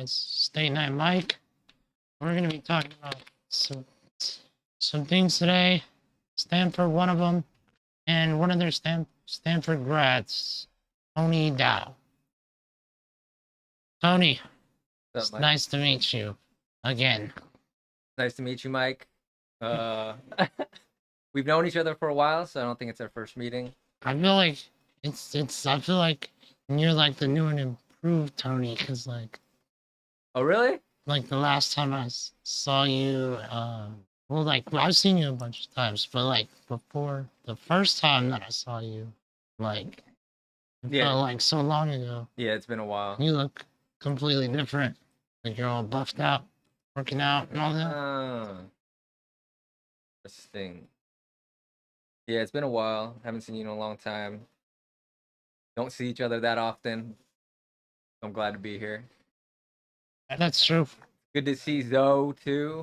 It's State Night Mike. We're going to be talking about some things today. Stanford, one of them, and one of their Stanford grads, Tony Dow. Tony, What's it's up, Mike? nice to meet you again. Nice to meet you, Mike. We've known each other for a while, so I don't think it's our first meeting. I feel like I feel like you're like the new and improved Tony, because Oh, really? like the last time I saw you, well, I've seen you a bunch of times, but like before the first time that I saw you, like it Yeah. felt like so long ago. Yeah, it's been a while. You look completely different. Like you're all buffed out, working out and all that. Interesting. Yeah, it's been a while. Haven't seen you in a long time. Don't see each other that often. I'm glad to be here. That's true. Good to see Zoe too.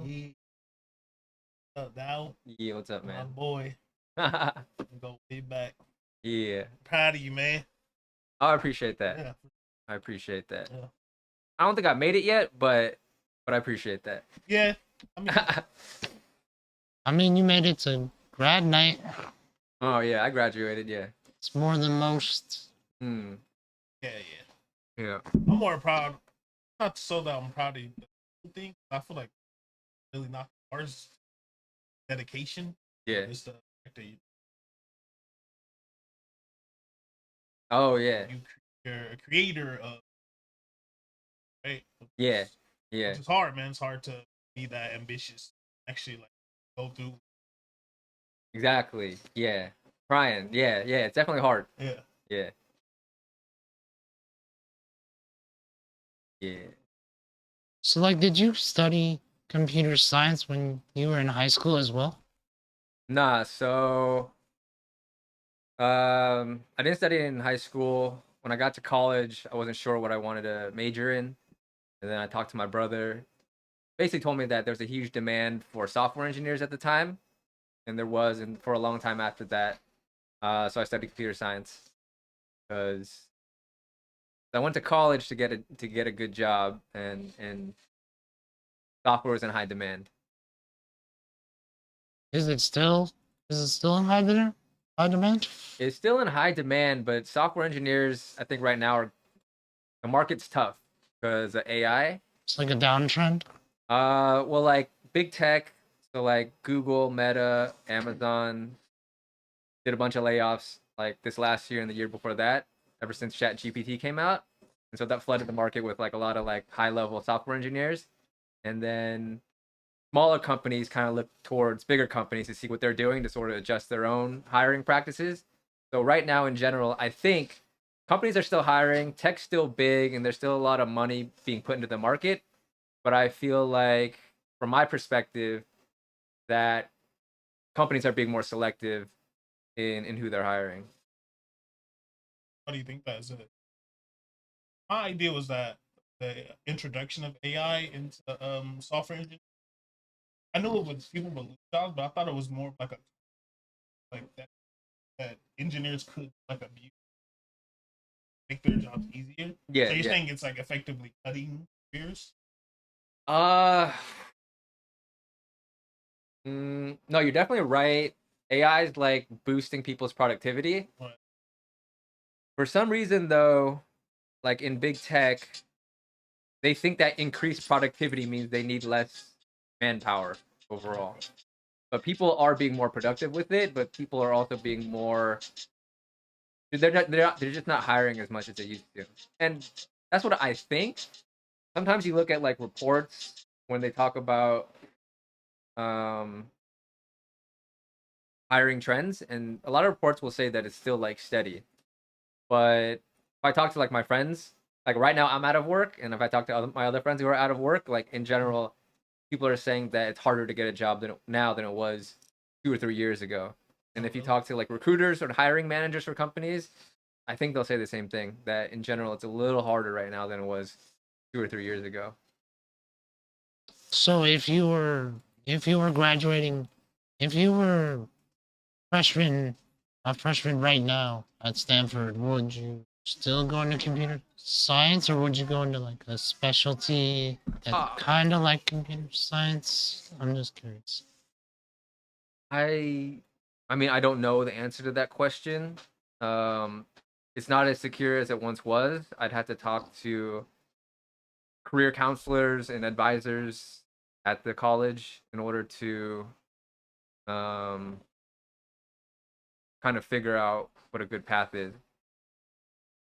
What's up, Dow? Yeah, what's up, My man? boy. Go way back. Yeah. Proud of you, man. Oh, I appreciate that. Yeah. I appreciate that. Yeah. I don't think I made it yet, but I appreciate that. Yeah. I mean, you made it to grad night. Oh yeah, I graduated. Yeah. It's more than most. Hmm. Yeah. Yeah. I'm more proud. Not so that I'm proud of the thing. I feel like really not ours. Dedication. Yeah. It's the fact that Oh yeah. you're a creator of. Right. Yeah. Yeah. It's hard, man. It's hard to be that ambitious. Actually, like go through. Exactly. Yeah. Trying. Yeah. Yeah. It's definitely hard. Yeah. Yeah. Yeah. So, like, did you study computer science when you were in high school as well? Nah. So, I didn't study in high school. When I got to college, I wasn't sure what I wanted to major in, and then I talked to my brother. Basically, told me that there's a huge demand for software engineers at the time, and there was, and for a long time after that. So I studied computer science because I went to college to get a good job, and software was in high demand. Is it still in high demand? It's still in high demand, but software engineers, I think right now the market's tough because of AI. It's like a downtrend. Well, like big tech, so like Google, Meta, Amazon did a bunch of layoffs like this last year and the year before that, ever since ChatGPT came out. And so that flooded the market with like a lot of like high level software engineers. And then smaller companies kind of look towards bigger companies to see what they're doing to sort of adjust their own hiring practices. So right now in general, I think companies are still hiring, tech's still big, and there's still a lot of money being put into the market. But I feel like from my perspective that companies are being more selective in who they're hiring. What do you think that is? My idea was that the introduction of AI into software engineering. I knew it was people would lose jobs, but I thought it was more like that engineers could like abuse, make their jobs easier. Yeah. So you're saying it's like effectively cutting careers? No, you're definitely right. AI is like boosting people's productivity. Right. For some reason, though, like in big tech, they think that increased productivity means they need less manpower overall. But people are being more productive with it. But people are also being more. They're just not hiring as much as they used to, and that's what I think. Sometimes you look at like reports when they talk about hiring trends, and a lot of reports will say that it's still like steady. But if I talk to like my friends, like right now I'm out of work, and if I talk to my other friends who are out of work, like in general, people are saying that it's harder to get a job now than it was 2 or 3 years ago. And if you talk to like recruiters or hiring managers for companies, I think they'll say the same thing, that in general it's a little harder right now than it was 2 or 3 years ago. So if you were graduating, if you were a freshman right now at Stanford, what would you still go into computer science, or would you go into like a specialty that Uh, kind of like computer science? I'm just curious. I I mean, I don't know the answer to that question. Um, it's not as secure as it once was. I'd have to talk to career counselors and advisors at the college in order to um, kind of figure out what a good path is.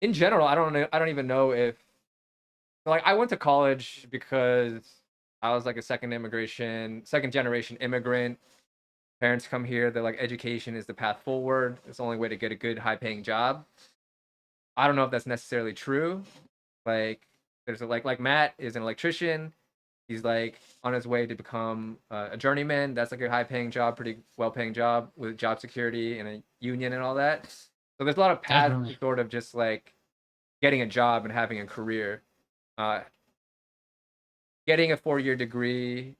In general, I don't know. I don't even know if like I went to college because I was like a second generation immigrant. Parents come here. They're like, education is the path forward. It's the only way to get a good, high paying job. I don't know if that's necessarily true. Like, there's like Matt is an electrician. He's like on his way to become a journeyman. That's like a high paying job, pretty well paying job with job security and a union and all that. So there's a lot of paths to Definitely. sort of just like getting a job and having a career. Uh, Getting a 4 year degree,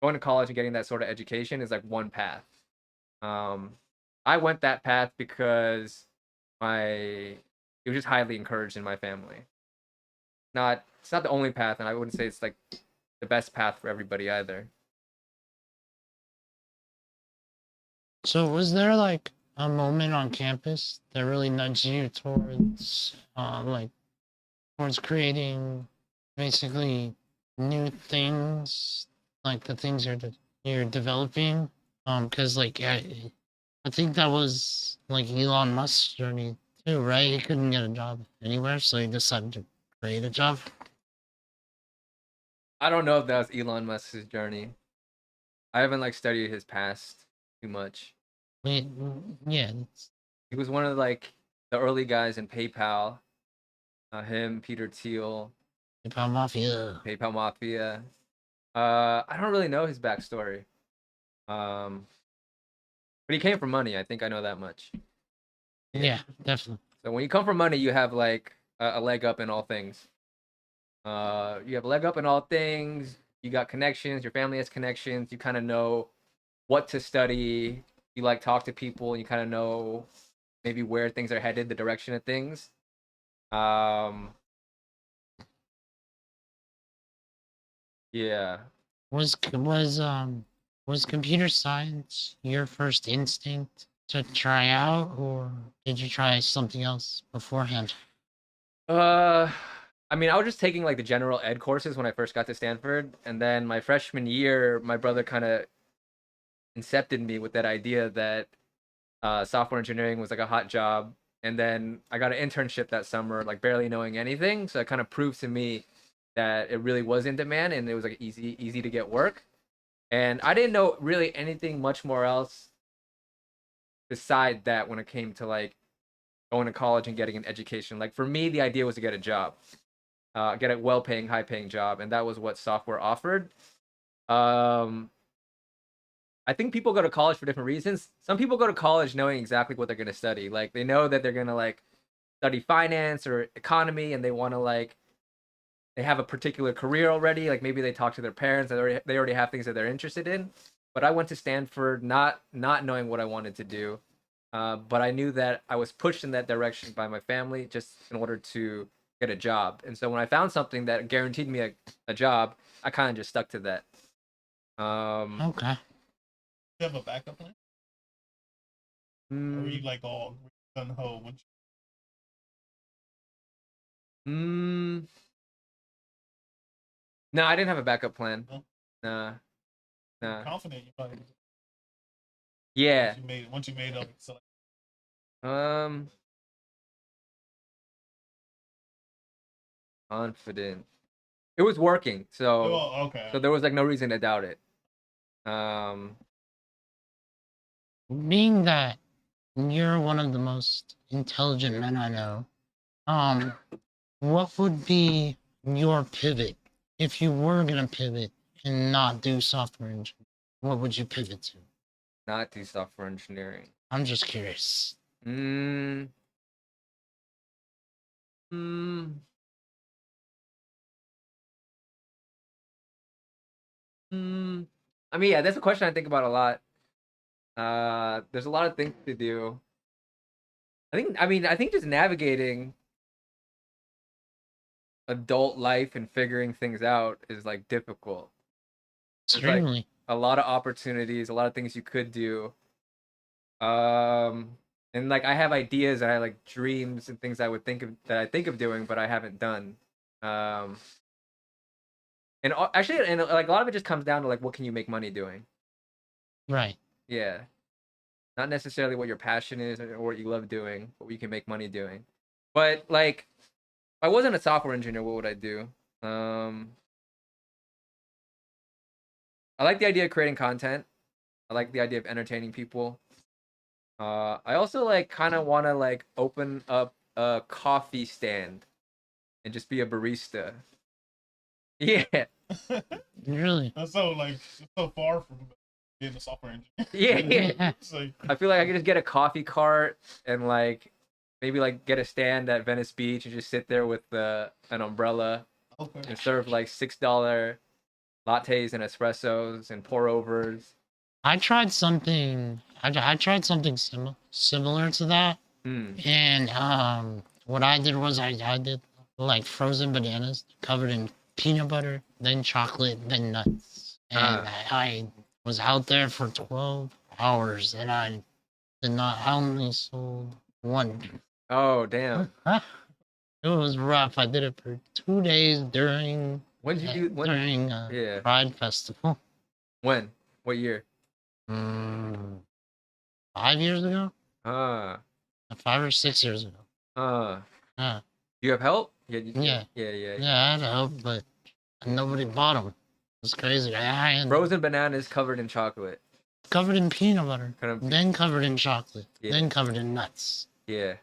going to college and getting that sort of education is like one path. Um, I went that path because my it was just highly encouraged in my family. Not It's not the only path, and I wouldn't say it's like the best path for everybody either. So, was there like a moment on campus that really nudged you towards, towards creating basically new things, like the things you're developing? Because like I think that was like Elon Musk's journey too, right? He couldn't get a job anywhere, so he decided to create a job. I don't know if that was Elon Musk's journey. I haven't like studied his past too much. Wait, yeah, He was one of like the early guys in PayPal. Him, Peter Thiel, hip hop mafia. PayPal Mafia. I don't really know his backstory. Um, but he came from money. I think I know that much. Yeah, definitely. So when you come from money, you have like a leg up in all things. You have a leg up in all things. You got connections. Your family has connections. You kind of know what to study. You like talk to people, and you kind of know maybe where things are headed, the direction of things. Um, yeah. Was computer science your first instinct to try out, or did you try something else beforehand? Uh, I mean, I was just taking like the general ed courses when I first got to Stanford, and then my freshman year, my brother kind of incepted me with that idea that software engineering was like a hot job. And then I got an internship that summer, like barely knowing anything. So it kind of proved to me that it really was in demand and it was like easy to get work. And I didn't know really anything much more else beside that when it came to like going to college and getting an education. Like for me, the idea was to get a job, get a well-paying, high-paying job, and that was what software offered. Um, I think people go to college for different reasons. Some people go to college knowing exactly what they're going to study. Like they know that they're going to like study finance or economy and they want to like they have a particular career already. Like maybe they talk to their parents and they already have things that they're interested in. But I went to Stanford not knowing what I wanted to do. But I knew that I was pushed in that direction by my family just in order to get a job. And so when I found something that guaranteed me a job, I kind of just stuck to that. Okay. You have a backup plan? Or are you mm, like all gun ho? mm, no, I didn't have a backup plan. No? Nah, You're nah. confident you probably Yeah. once you made up so Um, Confident. It was working, oh, okay. so there was like no reason to doubt it. Um, Being that you're one of the most intelligent men I know, um, what would be your pivot if you were gonna pivot and not do software engineering? What would you pivot to? Not do software engineering. I'm just curious. Mm, mm, I mean, yeah, that's a question I think about a lot. There's a lot of things to do. I think just navigating adult life and figuring things out is like difficult. There's like Extremely. a lot of opportunities, a lot of things you could do. Um, and like I have ideas and I like dreams and things I think of doing, but I haven't done. Um, actually, and like a lot of it just comes down to like what can you make money doing? Right. Yeah, not necessarily what your passion is or what you love doing, but what you can make money doing. But like, if I wasn't a software engineer, what would I do? Um, I like the idea of creating content. I like the idea of entertaining people. I also like kind of want to like open up a coffee stand and just be a barista. Yeah, Really. That's so like so far from being a software engineer. yeah. Yeah. It's like, I feel like I could just get a coffee cart and like maybe like get a stand at Venice Beach and just sit there with an umbrella okay. and serve like $6 lattes and espressos and pour overs. I tried something. I tried something similar to that, Hmm. and what I did was I did like frozen bananas covered in peanut butter, then chocolate, then nuts, and I was out there for 12 hours, and I did not. I only sold one. Oh damn. It was rough. I did it for 2 days during When did you do? When? during Yeah. Pride Festival. When? What year? Mm, 5 years ago, Uh. 5 or 6 years ago. Uh. Yeah, Do you have help? Yeah. yeah, Yeah. yeah. I had help, but nobody bought them. It's crazy. I had Frozen bananas covered in chocolate. covered in peanut butter, Kind of. then covered in chocolate, Yeah. then covered in nuts, Yeah.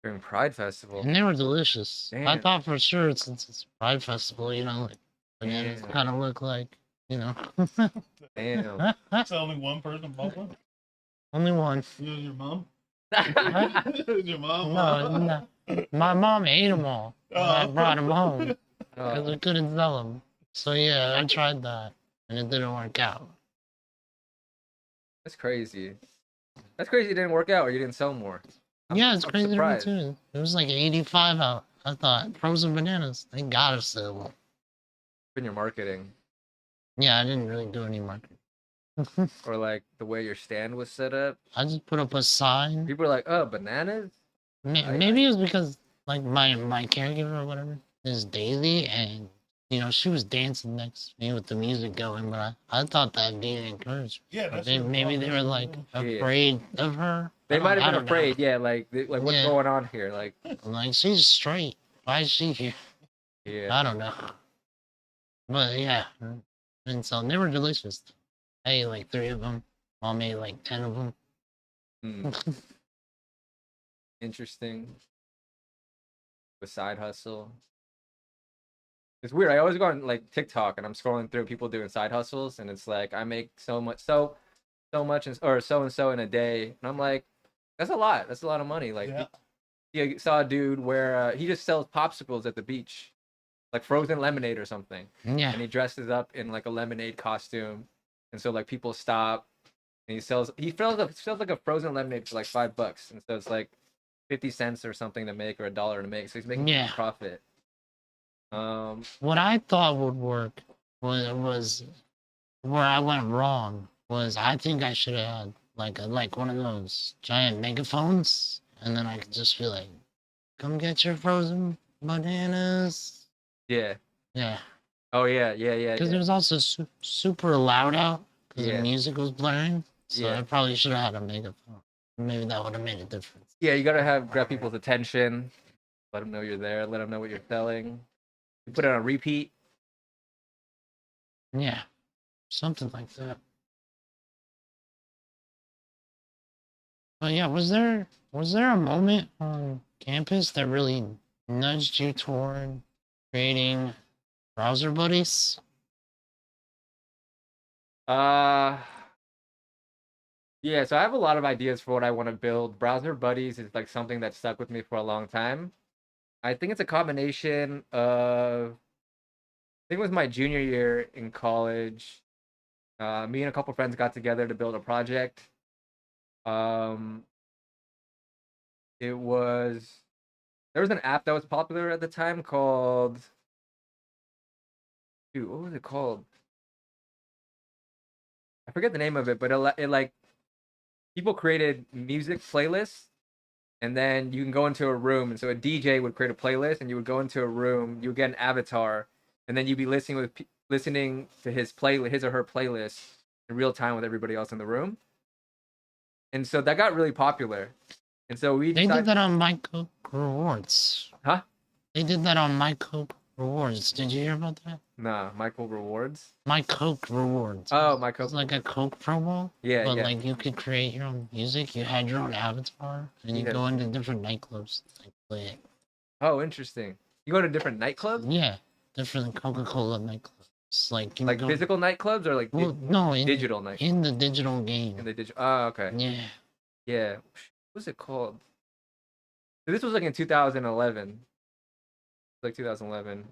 During Pride Festival. and they were delicious. I Damn. thought for sure since it's Pride Festival, like bananas Damn. kind of look like, Damn. So only one person bought one? only one. It was your mom? Huh? It was your mom? No, no. My mom ate them all when I brought them home because Oh, we couldn't sell them. So yeah, I tried that and it didn't work out. that's crazy. That's crazy. It didn't work out, or you didn't sell more. Yeah, it's I'm crazy to me surprised. too. It was like 85 out. I thought frozen bananas, they gotta sell. In your marketing, Yeah, I didn't really do any marketing. or like the way your stand was set up, I just put up a sign. people are like, "Oh, bananas." Maybe it was because like my caregiver or whatever is Daisy, and she was dancing next to me with the music going, but I thought that'd be an encouragement. Yeah, But that's maybe they were like Yeah. afraid of her. They might I have been don't know. afraid. Yeah, like what's Yeah. going on here? Like, I'm like, she's straight. Why is she here? yeah. I don't know. But yeah, and so they were delicious. I ate like 3 of them. Mom ate like 10 of them. Hmm, interesting. The side hustle. It's weird. I always go on like TikTok and I'm scrolling through people doing side hustles, and it's like I make so much, or so and so in a day, and I'm like, that's a lot. That's a lot of money. Like, Yeah. you saw a dude where he just sells popsicles at the beach, like frozen lemonade or something, Yeah. and he dresses up in like a lemonade costume, and so like people stop, and sells like a frozen lemonade for like $5, and so it's like 50 cents or something to make, or $1 to make, so he's making Yeah. profit. What I thought would work was where I went wrong was I think I should have had like one of those giant megaphones, and then I could just be like, "Come get your frozen bananas." Yeah. Yeah, Oh yeah. because it was also super loud out because Yeah. the music was blaring. So Yeah. I probably should have had a megaphone. Maybe that would have made a difference. Yeah, you gotta grab people's attention, let them know you're there, let them know what you're selling. You put it on repeat. Yeah, something like that. But yeah, was there a moment on campus that really nudged you toward creating browser buddies? Uh, yeah, so I have a lot of ideas for what I want to build. Browser Buddies is like something that stuck with me for a long time. I think it's a combination of, I think it was my junior year in college. Me and a couple friends got together to build a project. Um, It was there was an app that was popular at the time called dude, what was it called? I forget the name of it, but it like people created music playlists and then you can go into a room and so a DJ would create a playlist and you would go into a room, you would get an avatar and then you'd be listening to his or her playlist in real time with everybody else in the room. And so that got really popular. And so we They decided, did that on My Coke Rewards. huh? They did that on My Coke Rewards. Did you hear about that? Nah, Michael Rewards. My Coke Rewards. Oh, my It's Coke. like a Coke promo. Yeah, But yeah. like you could create your own music. You had your own avatar, and you Yeah. go into different nightclubs and like, play it. Oh, interesting. You go to different nightclubs? Yeah, different Coca-Cola nightclubs. Like you Like go, physical nightclubs or like well, no, digital night? in the digital game. In the digital. Oh, okay. Yeah. Yeah. What's it called? So this was like in 2011. Like 2011.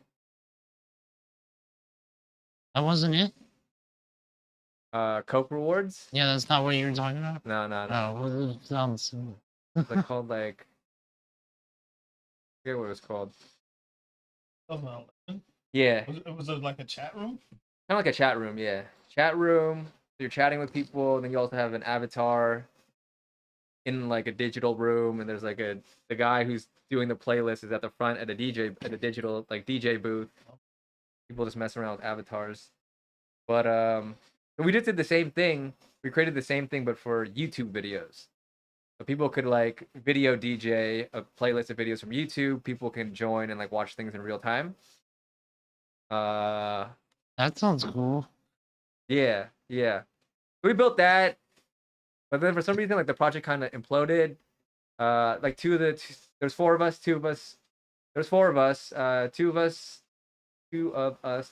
That wasn't it? Coke Rewards? Yeah, that's not what you were talking about? No, no, no. Oh, well, it sounds similar. It's called like I forget what it was called. 2011? Yeah. Was it like a chat room? Kind of like a chat room, yeah. Chat room. You're chatting with people, and then you also have an avatar in like a digital room, and there's like the guy who's doing the playlist is at the front at a digital like DJ booth. People just mess around with avatars. But we just did the same thing. We created the same thing but for YouTube videos. So people could like video DJ a playlist of videos from YouTube. People can join and like watch things in real time. That sounds cool. Yeah. We built that, but then for some reason like the project kind of imploded. Like there's four of us, there's four of us, two of us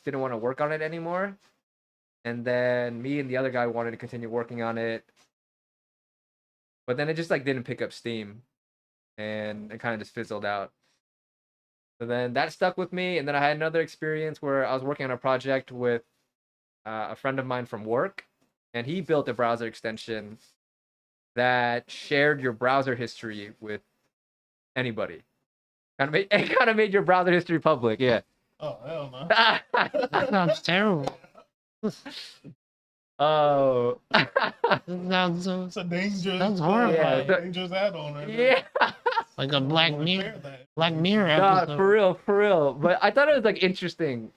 didn't want to work on it anymore. And then me and the other guy wanted to continue working on it. But then it just like didn't pick up steam and it kind of just fizzled out. So then that stuck with me. And then I had another experience where I was working on a project with a friend of mine from work, and he built a browser extension that shared your browser history with anybody. It kind of made your browser history public, yeah. Oh, hell no. That sounds terrible. Oh. That sounds so It's a dangerous, That's horrifying. dangerous add-on right Yeah. like a Black Don't Mirror. share that. Black Mirror Nah, episode. for real. But I thought it was like interesting.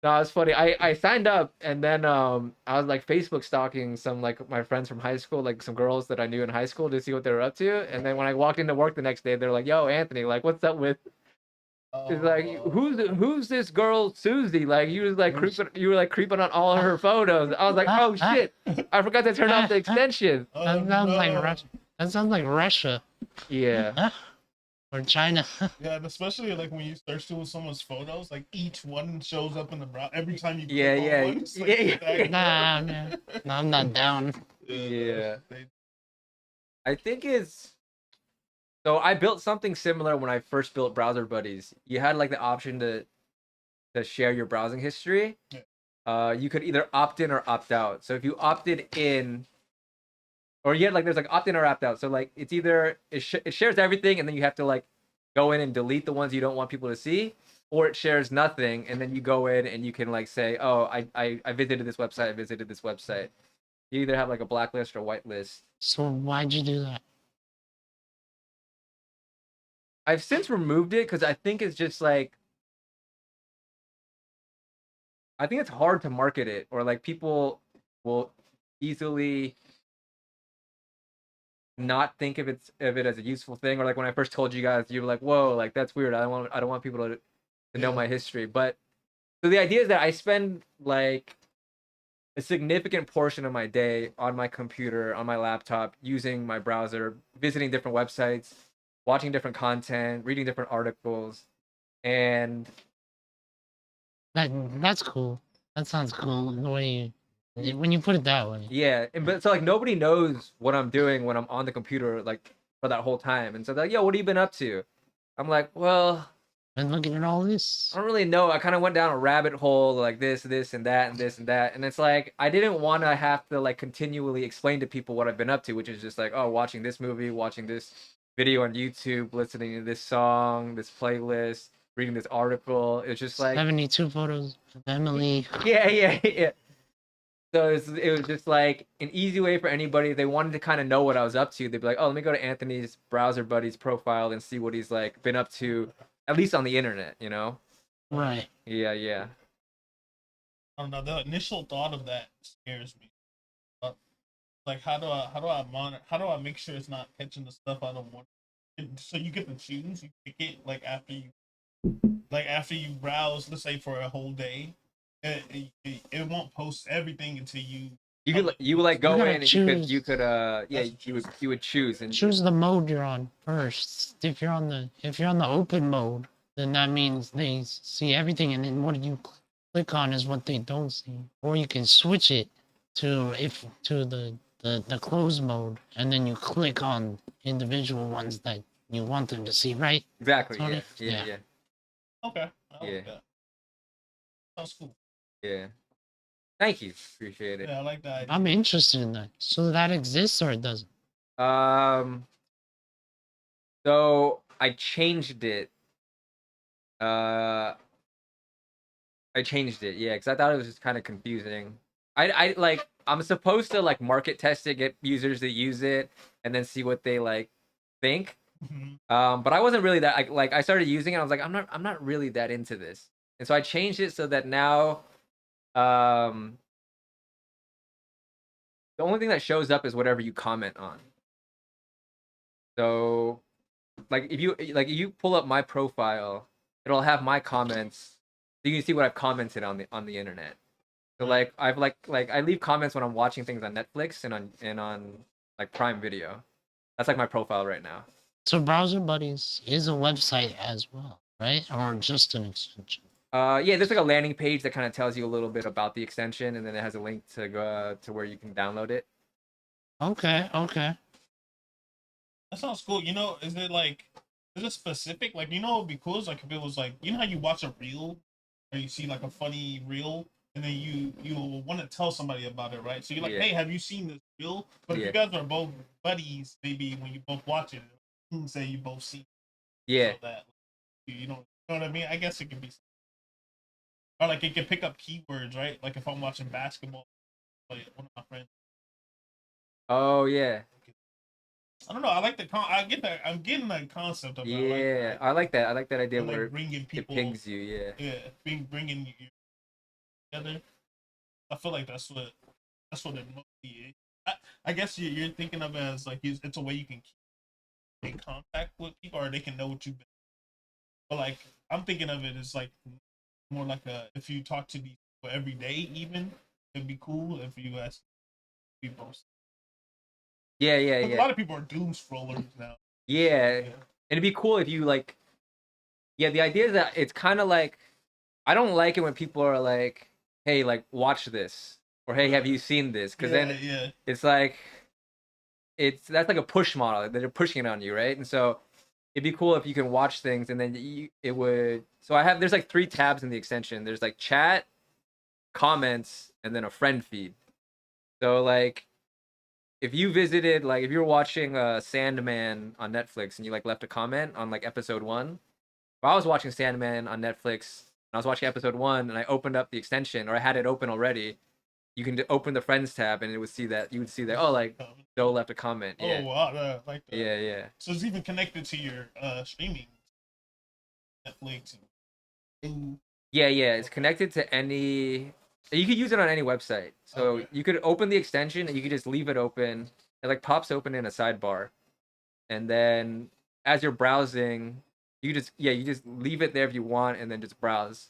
No, it's funny. I signed up and then I was like Facebook stalking some like my friends from high school, like some girls that I knew in high school to see what they were up to. And then when I walked into work the next day, they're like, "Yo, Anthony, like, what's up with?" It's like, who's this girl, Susie? Like, you were like creeping on all her photos. I was like, oh shit, I forgot to turn off the extension. That sounds like Russia. That sounds like Russia. Yeah. Or China. Yeah, and especially like when you search through someone's photos, like each one shows up in the browser every time you click Yeah, on yeah, one, it's like yeah. stacked Nah, up. man. No, I'm not down. Yeah. I think it's so I built something similar when I first built Browser Buddies. You had like the option to share your browsing history. Yeah. You could either opt in or opt out. So if you opted in, or yeah, like there's like opt in or opt out. So like it's either it shares everything, and then you have to like go in and delete the ones you don't want people to see, or it shares nothing, and then you go in and you can like say, oh, I visited this website, I visited this website. You either have like a blacklist or whitelist. So why'd you do that? I've since removed it because I think it's just like I think it's hard to market it, or like people will easily not think of it as a useful thing. Or like when I first told you guys, you were like, "Whoa, like that's weird. I don't want people to know my history." But so the idea is that I spend like a significant portion of my day on my computer, on my laptop, using my browser, visiting different websites, watching different content, reading different articles, and That's cool. That sounds cool. The way when you put it that way. yeah, but so like nobody knows what I'm doing when I'm on the computer like for that whole time, and so they're like, "Yo, what have you been up to?" I'm like, "Well, been looking at all this? I don't really know. I kind of went down a rabbit hole like this, and that, and this and that, and it's like I didn't want to have to like continually explain to people what I've been up to, which is just like, oh, watching this movie, watching this video on YouTube, listening to this song, this playlist, reading this article. It's just like 72 photos of Emily. yeah. So it was just like an easy way for anybody if they wanted to kind of know what I was up to. They'd be like, oh, let me go to Anthony's browser buddy's profile and see what he's like been up to, at least on the internet, you know? Right. Yeah. I don't know. The initial thought of that scares me. Like, how do I monitor? How do I make sure it's not catching the stuff I don't want? So you get to choose. You pick it like after you browse. Let's say for a whole day, it won't post everything until you. You would like go gotta in and choose. you could you would choose and Choose the mode you're on first. If you're on the open mode, then that means they see everything, and then what you click on is what they don't see. Or you can switch it to the closed mode, and then you click on individual ones that you want them to see, right? exactly. Tony? Yeah. Okay. I Yeah. like that. Sounds cool. Yeah. Thank you. Appreciate it. Yeah, I like that. I'm interested in that. So that exists or it doesn't? So I changed it. Yeah, because I thought it was just kind of confusing. I like I'm supposed to like market test it, get users to use it, and then see what they like think. Mhm. But I wasn't really that like I started using it. I was like, I'm not really that into this, and so I changed it so that now, the only thing that shows up is whatever you comment on. So, like if you pull up my profile, it'll have my comments. So you can see what I've commented on the internet. So like I've like I leave comments when I'm watching things on Netflix and on like Prime Video. That's like my profile right now. So Browser Buddies is a website as well, right? Or just an extension? Yeah, there's like a landing page that kind of tells you a little bit about the extension, and then it has a link to go to where you can download it. Okay. That sounds cool. Is it specific? Like, it'd be cool. Like if it was like, how you watch a reel, or you see like a funny reel, and then you want to tell somebody about it, right? So you're like, Yeah. hey, have you seen this reel? But if Yeah. you guys are both buddies, maybe when you both watch it, you can say you both see. Yeah. So that you know what I mean. I guess it could be, or like it can pick up keywords, right? Like if I'm watching basketball, like one of my friends. Oh yeah. I don't know. I like I get that. I'm getting that concept of it. Yeah, I like that. I like that idea Like where bringing it people. pings you. Yeah. Yeah, bringing you together. I feel like that's what it mostly is. I guess you're thinking of it as like it's a way you can keep in contact with people, or they can know what you've been. But like I'm thinking of it as like more like if you talk to these people every day, even it'd be cool if you ask people. Yeah. A lot of people are doom scrollers now. Yeah. It'd be cool if you like. Yeah, the idea is that it's kind of like I don't like it when people are like, "Hey, like watch this," or "Hey, have you seen this?" Because then it's like that's like a push model that they're pushing it on you, right? And so it'd be cool if you can watch things and then it would. So there's like 3 tabs in the extension. There's like chat, comments, and then a friend feed. So like if you visited, like if you're watching Sandman on Netflix and you like left a comment on like episode 1, if I was watching Sandman on Netflix and I was watching episode 1 and I opened up the extension or I had it open already, you can open the friends tab and you would see that oh, like Joe left a comment. Yeah. Oh wow, like that. Yeah. So it's even connected to your streaming, Netflix. Yeah. It's connected to any. You could use it on any website. So you could open the extension and you could just leave it open. It like pops open in a sidebar, and then as you're browsing, you just leave it there if you want, and then just browse.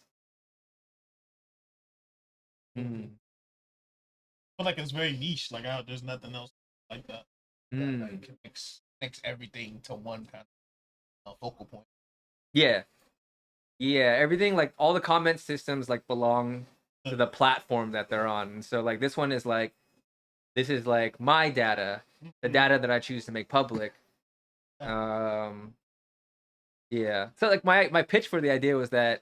But like it's very niche. Like there's nothing else like that. That connects everything to one kind of focal point. Yeah. Everything like all the comment systems like belong to the platform that they're on. And so like this is like my data, the data that I choose to make public. Yeah. So like my pitch for the idea was that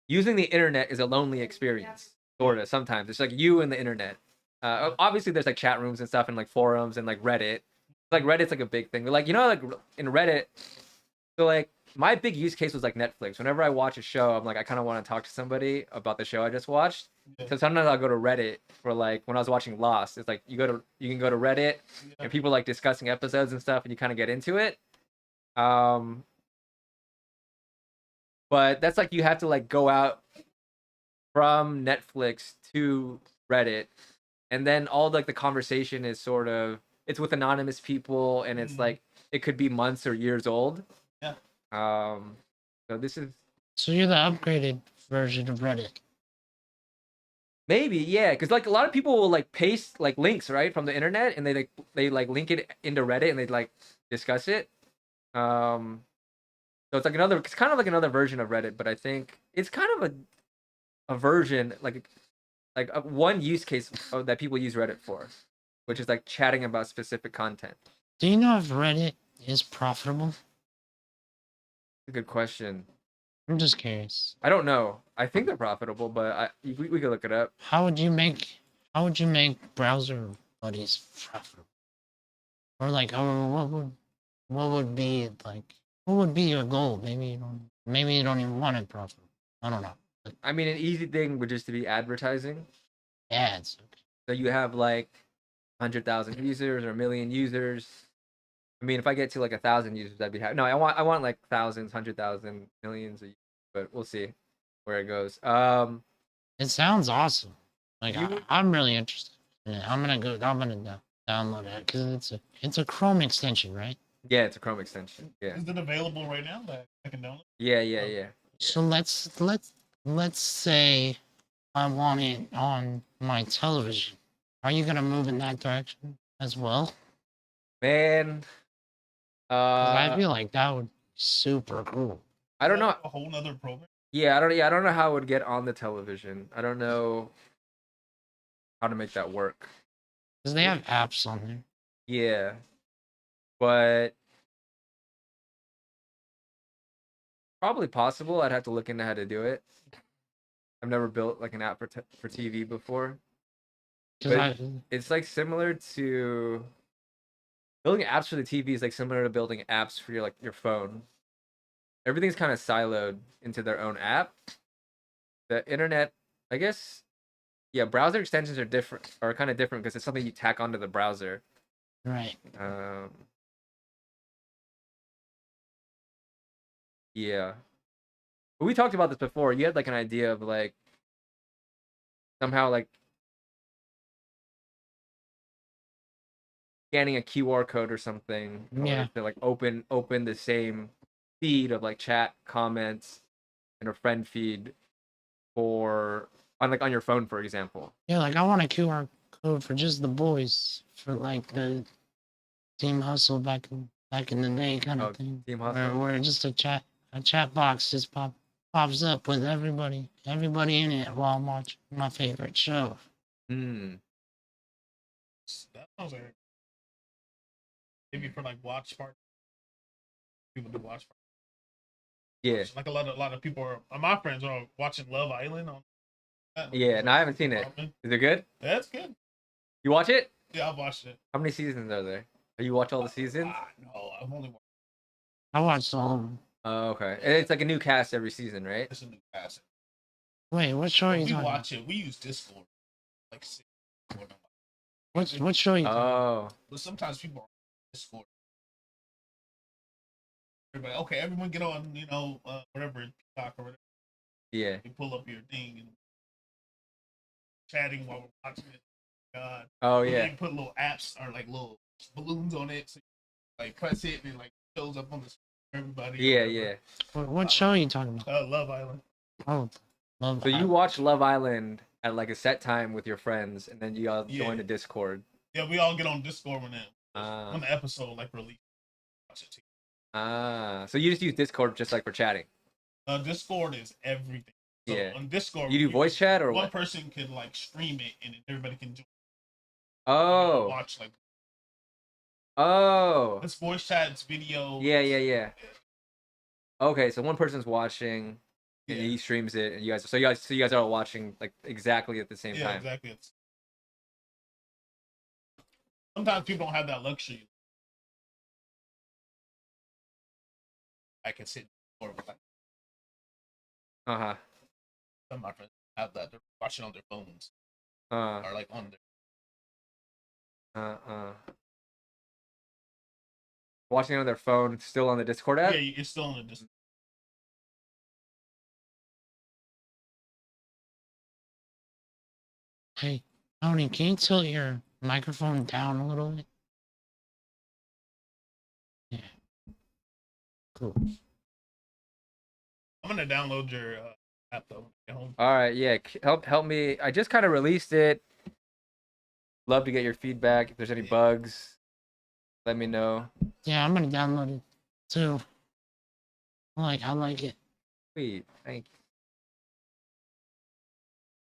using the internet is a lonely experience. Sort of. Sometimes it's like you and the internet. Obviously, there's like chat rooms and stuff and like forums and like Reddit. Like Reddit's like a big thing. Like like in Reddit. So like my big use case was like Netflix. Whenever I watch a show, I'm like I kind of want to talk to somebody about the show I just watched. Yeah. So sometimes I'll go to Reddit for like when I was watching Lost. It's like you can go to Reddit and people like discussing episodes and stuff, and you kind of get into it. But that's like you have to like go out from Netflix to Reddit, and then all like the conversation is sort of it's with anonymous people, and it's like it could be months or years old. Yeah. So this is So you're the upgraded version of Reddit. maybe because like a lot of people will like paste like links right from the internet, and they like link it into Reddit, and they like discuss it. So it's kind of like another version of Reddit, but I think it's kind of a version like one use case that people use Reddit for, which is like chatting about specific content. Do you know if Reddit is profitable? A good question. I'm just curious. I don't know. I think they're profitable, but we could look it up. How would you make browser buddies profitable? Or like, what would be like, what would be your goal? Maybe you don't even want it profitable. I don't know. Like, I mean, an easy thing would just to be advertising. ads. Okay. So you have like 100,000 users or 1,000,000 users. I mean, if I get to like 1,000 users, I'd be happy. No, I want like thousands, 100,000, millions, but we'll see where it goes. It sounds awesome. Like You- I'm really interested. Yeah, I'm gonna download it because it's a Chrome extension, right? Yeah, it's a Chrome extension. Yeah, Is it available right now that I can download? yeah. So let's say I want it on my television. Are you gonna move in that direction as well? Man, 'Cause I feel like that would be super cool. I don't Is know. that a whole nother program. Yeah, I don't know how it would get on the television. I don't know how to make that work. Because they have apps on there. Yeah, but probably possible. I'd have to look into how to do it. I've never built like an app for TV before. 'Cause But it's like similar to building apps for the TV is like similar to building apps for your phone. Everything's kind of siloed into their own app. The internet, I guess, yeah, browser extensions are kind of different because it's something you tack onto the browser. right. Yeah. But we talked about this before. You had like an idea of like somehow like scanning a QR code or something. Yeah. Or to like open the same feed of like chat, comments, and a friend feed for on your phone, for example. Yeah, like I want a QR code for just the boys for like the Team Hustle back in the day kind of thing. Team Hustle. Where just a chat box just pops up with everybody in it while I'm watching my favorite show. Hmm. That sounds like maybe for like watch party. People do watch party. Yeah. Like a lot of people are. My friends are watching Love Island on. Yeah, no, I haven't seen it. Is it good? That's good. You watch it? Yeah, I've watched it. How many seasons are there? You watch all the seasons? No, I've only watched. I watched all of them. Oh, okay. And it's like a new cast every season, right? It's a new cast. Wait, what show are you We talking watch it. We use Discord. Like, what show are you talking Oh. but sometimes people are on Discord. Everybody, okay, everyone get on, whatever, TikTok or whatever. Yeah. You pull up your thing and chatting while we're watching it. God. Oh, And yeah. you put little apps or like little balloons on it, so you like press it and it like shows up on the screen for everybody. Yeah. What show are you talking about? Love Island. Oh, Love So you Island. watch Love Island at like a set time with your friends, and then you all join the Discord. Yeah, we all get on Discord when Ah. the episode like released. Watch it too. So you just use Discord just like for chatting. Discord is everything. So Yeah. on Discord, You do voice chat or one what? person can like stream it and then everybody can join. Oh. Watch like Oh. it's voice chat, it's video. Yeah. Okay, so one person's watching, and Yeah. he streams it, and you guys are all watching like exactly at the same Yeah, time. exactly. Sometimes people don't have that luxury. I can sit or like Uh huh. some of my friends have that. They're watching on their phones Uh or like on their. Watching it on their phone, still on the Discord app. Yeah, it's still on the Discord. Hey, Tony, can you tilt your microphone down a little bit? Yeah. Cool. I'm gonna download your app though at home. All right, yeah, help me. I just kind of released it. Love to get your feedback. If there's any bugs, let me know. Yeah, I'm gonna download it too. I like it. Sweet, thank you.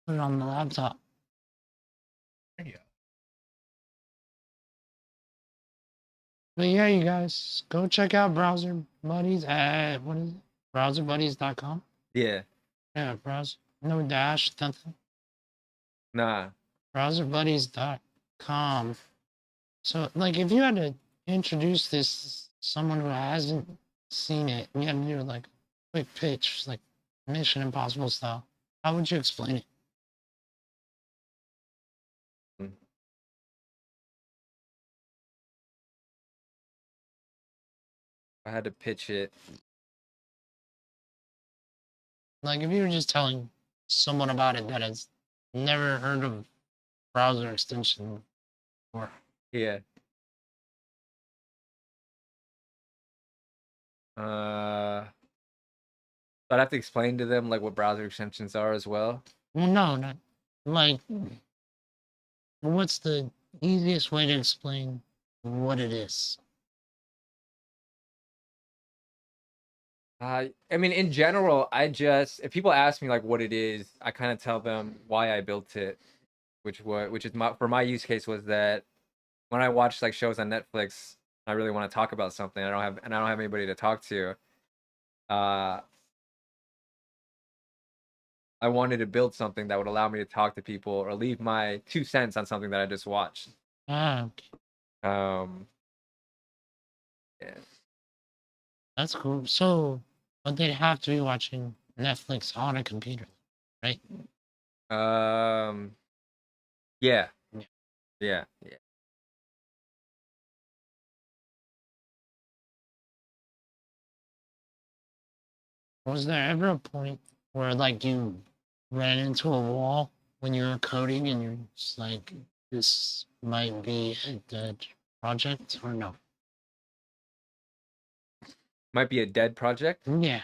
Put it on the laptop. Yeah. But yeah, you guys, go check out Browser Buddies at, what is it? Browserbuddies.com. Yeah. Yeah, browser. No dash, nothing. Nah. Browserbuddies.com. So, like, if you had to introduce this to someone who hasn't seen it, and you had to do like a quick pitch, like Mission Impossible style, how would you explain it? I had to pitch it. Like, if you were just telling someone about it that has never heard of browser extension before. Yeah. I'd have to explain to them like what browser extensions are as well. Well, no, not like. What's the easiest way to explain what it is? I mean, in general, if people ask me like what it is, I kind of tell them why I built it, which is for my use case was that when I watch like shows on Netflix, I really want to talk about something. I don't have anybody to talk to. I wanted to build something that would allow me to talk to people or leave my 2 cents on something that I just watched. Ah, Yeah. That's cool. So, but they'd have to be watching Netflix on a computer, right? Yeah. Yeah. Yeah. Was there ever a point where like you ran into a wall when you were coding and you're just like, this might be a dead project or no? Might be a dead project. Yeah.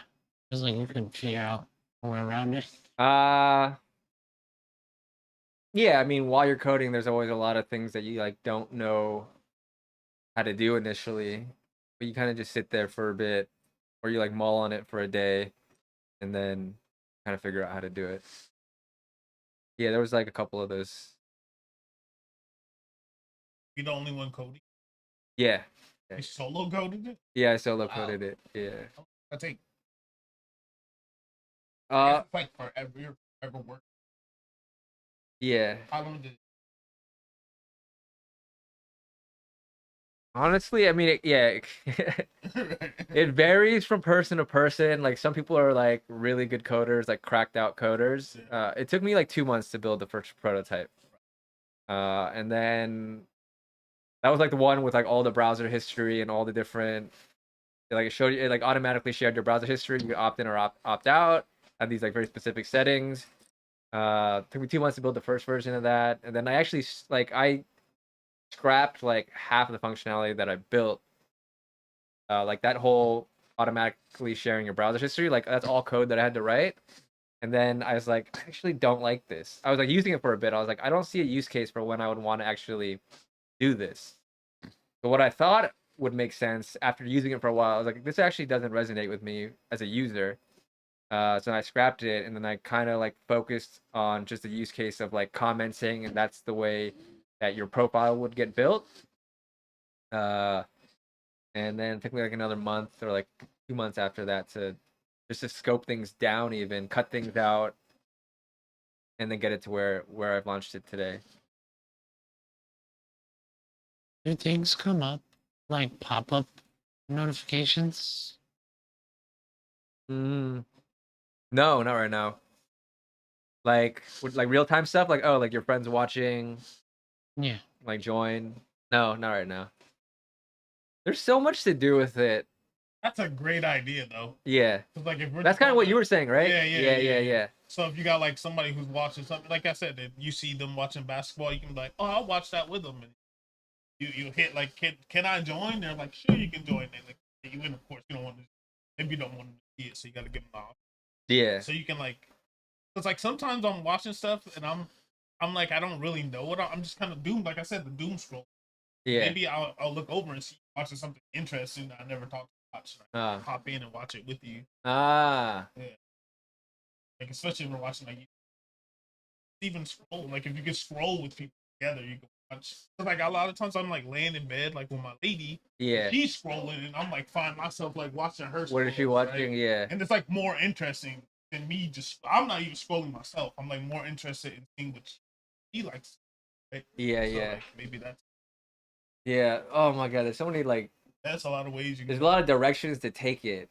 Because like you couldn't figure out a way around it. Yeah, I mean, while you're coding, there's always a lot of things that you like don't know how to do initially, but you kind of just sit there for a bit, or you like mull on it for a day, and then kind of figure out how to do it. Yeah, there was like a couple of those. You're the only one coding. Yeah. You solo coded it? Yeah, I solo coded it. Yeah. I think. Like forever work. Yeah. How long did? Honestly, I mean, it varies from person to person. Like some people are like really good coders, like cracked out coders. It took me like 2 months to build the first prototype. And then that was like the one with like all the browser history and all the different, like it showed you, it like automatically shared your browser history. You could opt in or opt out. Had these like very specific settings. Took me 2 months to build the first version of that, and then I actually I scrapped like half of the functionality that I built. Like that whole automatically sharing your browser history, like that's all code that I had to write. And then I was like, I actually don't like this. I was like using it for a bit. I was like, I don't see a use case for when I would want to actually do this. But what I thought would make sense after using it for a while, I was like, this actually doesn't resonate with me as a user. So I scrapped it, and then I kind of like focused on just the use case of like commenting, and that's the way that your profile would get built. And then it took me like another month or like 2 months after that to just to scope things down, even cut things out, and then get it to where I've launched it today. Do things come up like pop-up notifications? No, not right now. Like with like real time stuff, like oh, like your friends watching, Yeah. like join. No, not right now. There's so much to do with it. That's a great idea, though. Yeah, 'Cause, like, if we're that's just kind of on, what like, you were saying, right? yeah. So if you got like somebody who's watching something, like I said, if you see them watching basketball, you can be like, "Oh, I'll watch that with them." And you hit like, "Can I join?" They're like, "Sure, you can join." They like, you win, of course. You don't want to, maybe you don't want to see it, so you got to give them off. Yeah, So you can like, it's like sometimes I'm watching stuff and I'm like I don't really know what I'm just kind of doomed. Like I said, the doom scroll. yeah. Maybe I'll look over and see watching something interesting that I never thought to watch. And I hop in and watch it with you. Ah, Yeah. Like especially if we're watching like even scroll. Like if you can scroll with people together, you can watch. Like a lot of times I'm like laying in bed like with my lady. yeah. She's scrolling and I'm like find myself like watching her. What is she scroll, watching? right? Yeah. And it's like more interesting than me just. I'm not even scrolling myself. I'm like more interested in seeing what she likes. Right? Yeah, So, yeah. like, maybe that's. Yeah. Oh my God, there's so many like. That's a lot of ways you can. There's a lot of directions to take it,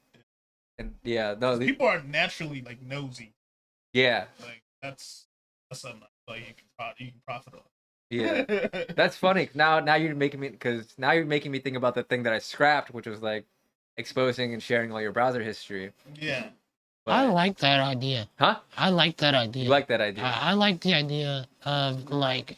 and yeah, no. People are naturally like nosy. Yeah. Like that's something like you can profit on. Yeah, that's funny. Now you're making me think about the thing that I scrapped, which was like exposing and sharing all your browser history. Yeah. But, I like that idea. huh? I like that idea. You like that idea? I like the idea of like,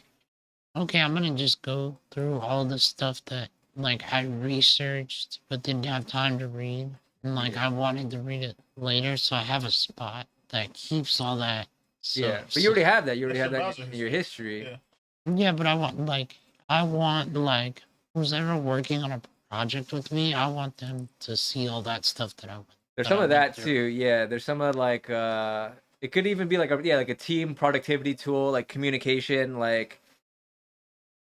okay, I'm gonna just go through all the stuff that like I researched but didn't have time to read. And like I wanted to read it later, so I have a spot that keeps all that. So, yeah, but you already have that. You already That's have your that browser in your history. Yeah. yeah, but I want like who's ever working on a project with me, I want them to see all that stuff that I went. There's that some I of went that through. too. Yeah, there's some of like it could even be like a team productivity tool, like communication. Like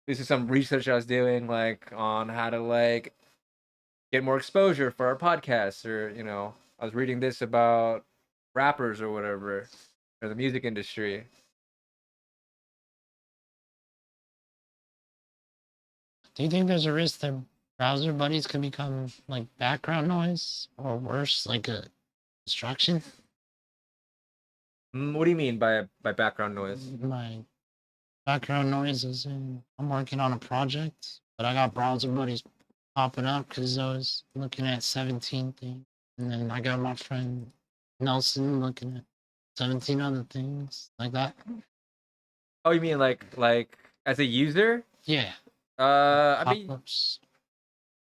this is some research I was doing like on how to like get more exposure for our podcast, or I was reading this about rappers or whatever, or the music industry. Do you think there's a risk that browser buddies could become like background noise or worse, like a distraction? What do you mean by background noise? My background noise is in I'm working on a project, but I got browser buddies popping up because I was looking at 17 things. And then I got my friend Nelson looking at 17 other things like that. Oh, you mean like as a user? Yeah. I mean, Pop-ups.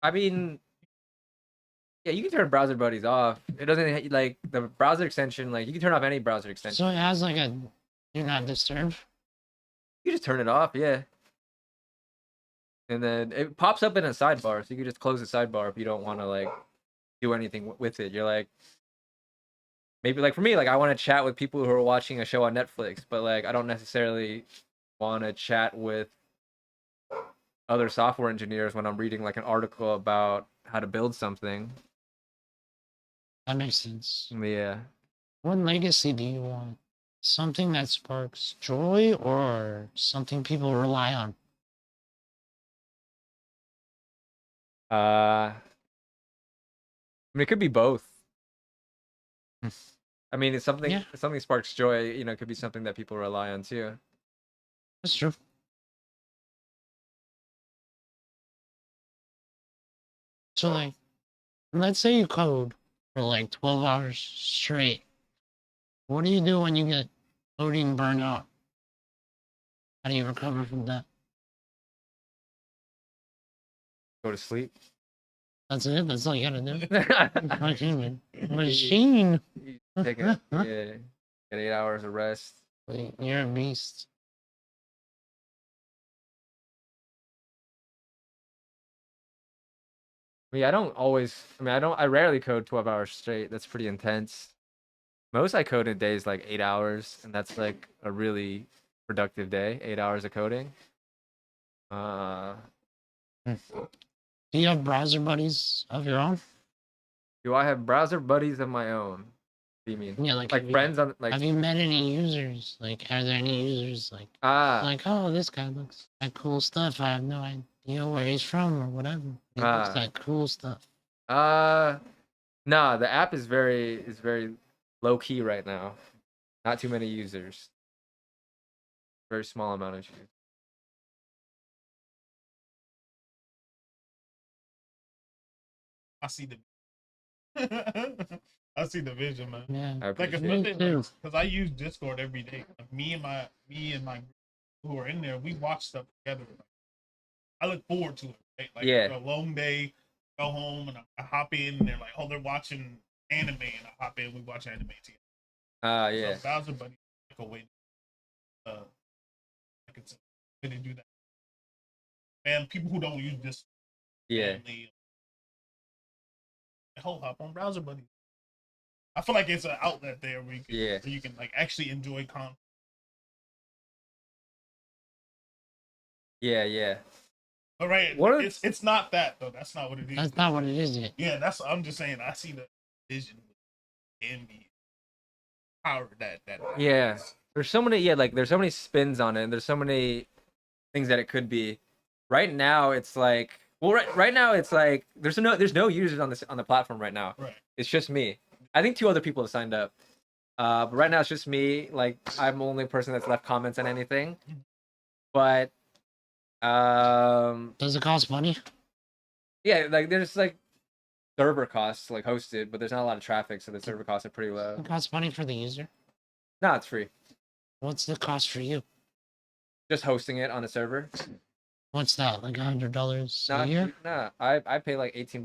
yeah, you can turn browser buddies off. It doesn't like the browser extension. Like you can turn off any browser extension. So it has like a do not disturb. You just turn it off, yeah. And then it pops up in a sidebar, so you can just close the sidebar if you don't want to like do anything with it. You're like, maybe like for me, like I want to chat with people who are watching a show on Netflix, but like I don't necessarily want to chat with other software engineers when I'm reading like an article about how to build something. That makes sense. Yeah. What legacy do you want? Something that sparks joy or something people rely on? I mean, it could be both. I mean, it's something. Yeah. If something sparks joy. It could be something that people rely on too. That's true. So, like, let's say you code for like 12 hours straight. What do you do when you get coding burnout? How do you recover from that? Go to sleep. That's it? That's all you gotta do? You Fucking machine. take it. Yeah. Get 8 hours of rest. You're a beast. I don't always. I rarely code 12 hours straight. That's pretty intense. Most I code in a day is like 8 hours, and that's like a really productive day. 8 hours of coding. Do you have browser buddies of your own? Do I have browser buddies of my own? What do you mean? Yeah, like Like friends on like have you met any users? Like, are there any users ah like, oh, this guy looks like cool stuff. I have no idea where he's from or whatever. He looks like cool stuff. nah, the app is very low key right now. Not too many users. Very small amount of users. I see the I see the vision, man. Yeah, I Like appreciate me especially too. because I use Discord every day. Like me and my who are in there, we watch stuff together. I look forward to it. Right? Like Yeah. after a long day, go home and I hop in and they're like, oh, they're watching anime, and I hop in, we watch anime together. Yeah. So Bowser Buddy like a way. Like it's a way to do that. And people who don't use this, Yeah. family, hop on Browser Buddy. I feel like it's an outlet there where you can like actually enjoy content. Yeah. But right, What it's not that though. That's not what it is. That's not what it is yet. Yeah, I'm just saying. I see the vision and the power that. Yeah. There's so many there's so many spins on it, and there's so many things that it could be. Right now it's like right now it's like there's no users on the platform right now. Right. It's just me. I think 2 other people have signed up. But right now it's just me. Like I'm the only person that's left comments on anything. But Does it cost money? yeah, like there's like server costs like hosted, but there's not a lot of traffic, so the server costs are pretty low. It costs money for the user. No, it's free. What's the cost for you? Just hosting it on a server. What's that? Like $100 a Nah, year? nah. I pay like $18,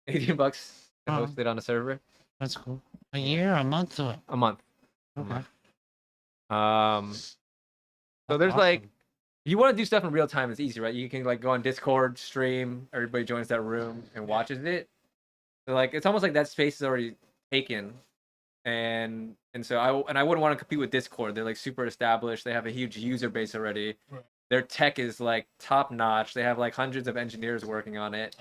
$18 to host it on a server. That's cool. A year, a month, or A month. okay. So there's like, if you want to do stuff in real time, it's easy, right? You can like go on Discord, stream, everybody joins that room and watches it. So like, it's almost like that space is already taken, and so I wouldn't want to compete with Discord. They're like super established. They have a huge user base already. Right. Their tech is like top notch. They have like hundreds of engineers working on it.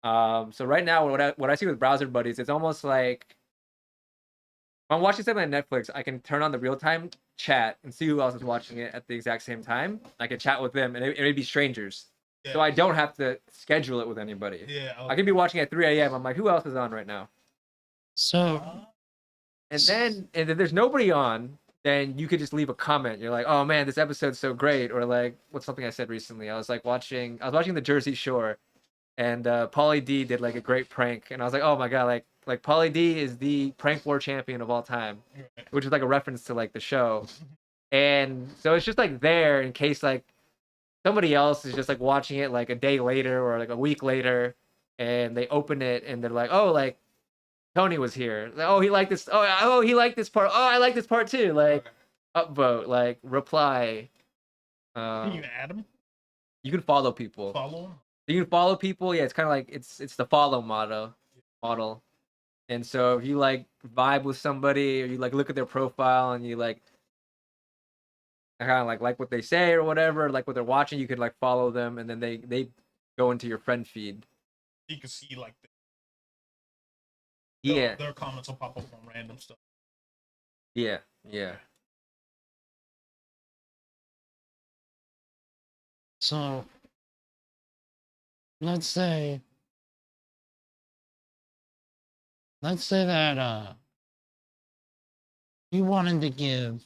So right now, what I see with Browser Buddies, it's almost like if I'm watching something on Netflix, I can turn on the real time chat and see who else is watching it at the exact same time. I can chat with them, and it may be strangers. Yeah. So I don't have to schedule it with anybody. Yeah. Okay. I can be watching at 3 a.m. I'm like, who else is on right now? So, and then if there's nobody on, then you could just leave a comment. You're like, oh man, this episode's so great. Or like, what's something I said recently? I was watching the Jersey Shore, and Pauly D did like a great prank, and I was like, oh my god, like Pauly D is the prank war champion of all time, which is like a reference to like the show. And so it's just like there in case like somebody else is just like watching it like a day later or like a week later, and they open it and they're like, oh, like Tony was here. Like, oh, he liked this. Oh, he liked this part. Oh, I like this part too. Like upvote, like reply. Can you add them? You can follow people. Follow them. You can follow people. Yeah, it's kind of like it's the follow model. And so if you like vibe with somebody or you like look at their profile and you like kind of like what they say or whatever, like what they're watching, you could like follow them, and then they go into your friend feed. You can see like their comments will pop up on random stuff. Yeah. So let's say that you wanted to give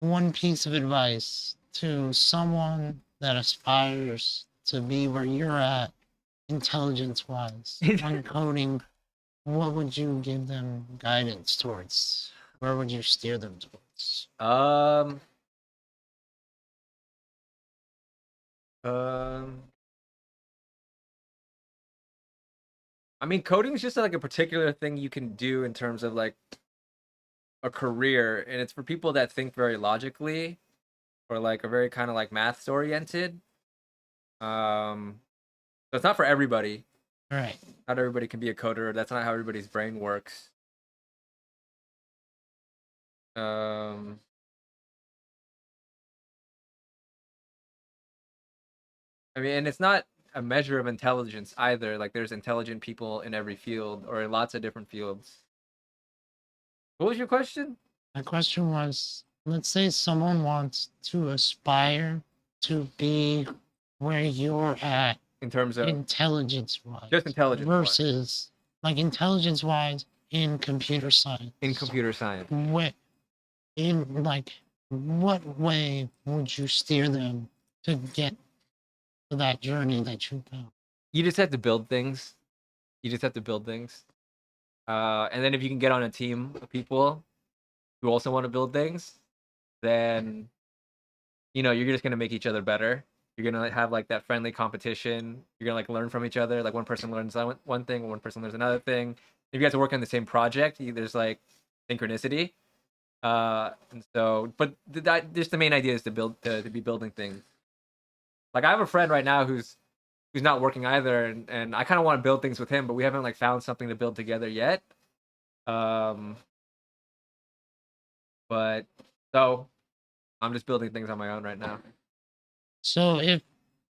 one piece of advice to someone that aspires to be where you're at intelligence wise on coding. What would you give them guidance towards? Where would you steer them towards? I mean, coding is just like a particular thing you can do in terms of like a career, and it's for people that think very logically or like are very kind of like maths oriented. So it's not for everybody. Right. Not everybody can be a coder. That's not how everybody's brain works. I mean, and it's not a measure of intelligence either. Like there's intelligent people in every field or in lots of different fields. What was your question? My question was, let's say someone wants to aspire to be where you're at In terms of intelligence-wise, just intelligence versus like intelligence-wise in computer science. in computer science. What in like what way would you steer them to get to that journey that you found? You just have to build things. You just have to build things. And then if you can get on a team of people who also want to build things, then you're just gonna make each other better. You're gonna have like that friendly competition. You're gonna like learn from each other. Like one person learns one thing, one person learns another thing. If you guys are working on the same project, there's like synchronicity. And so, but just the main idea is to build to be building things. Like I have a friend right now who's not working either, and I kind of want to build things with him, but we haven't like found something to build together yet. But so I'm just building things on my own right now. So if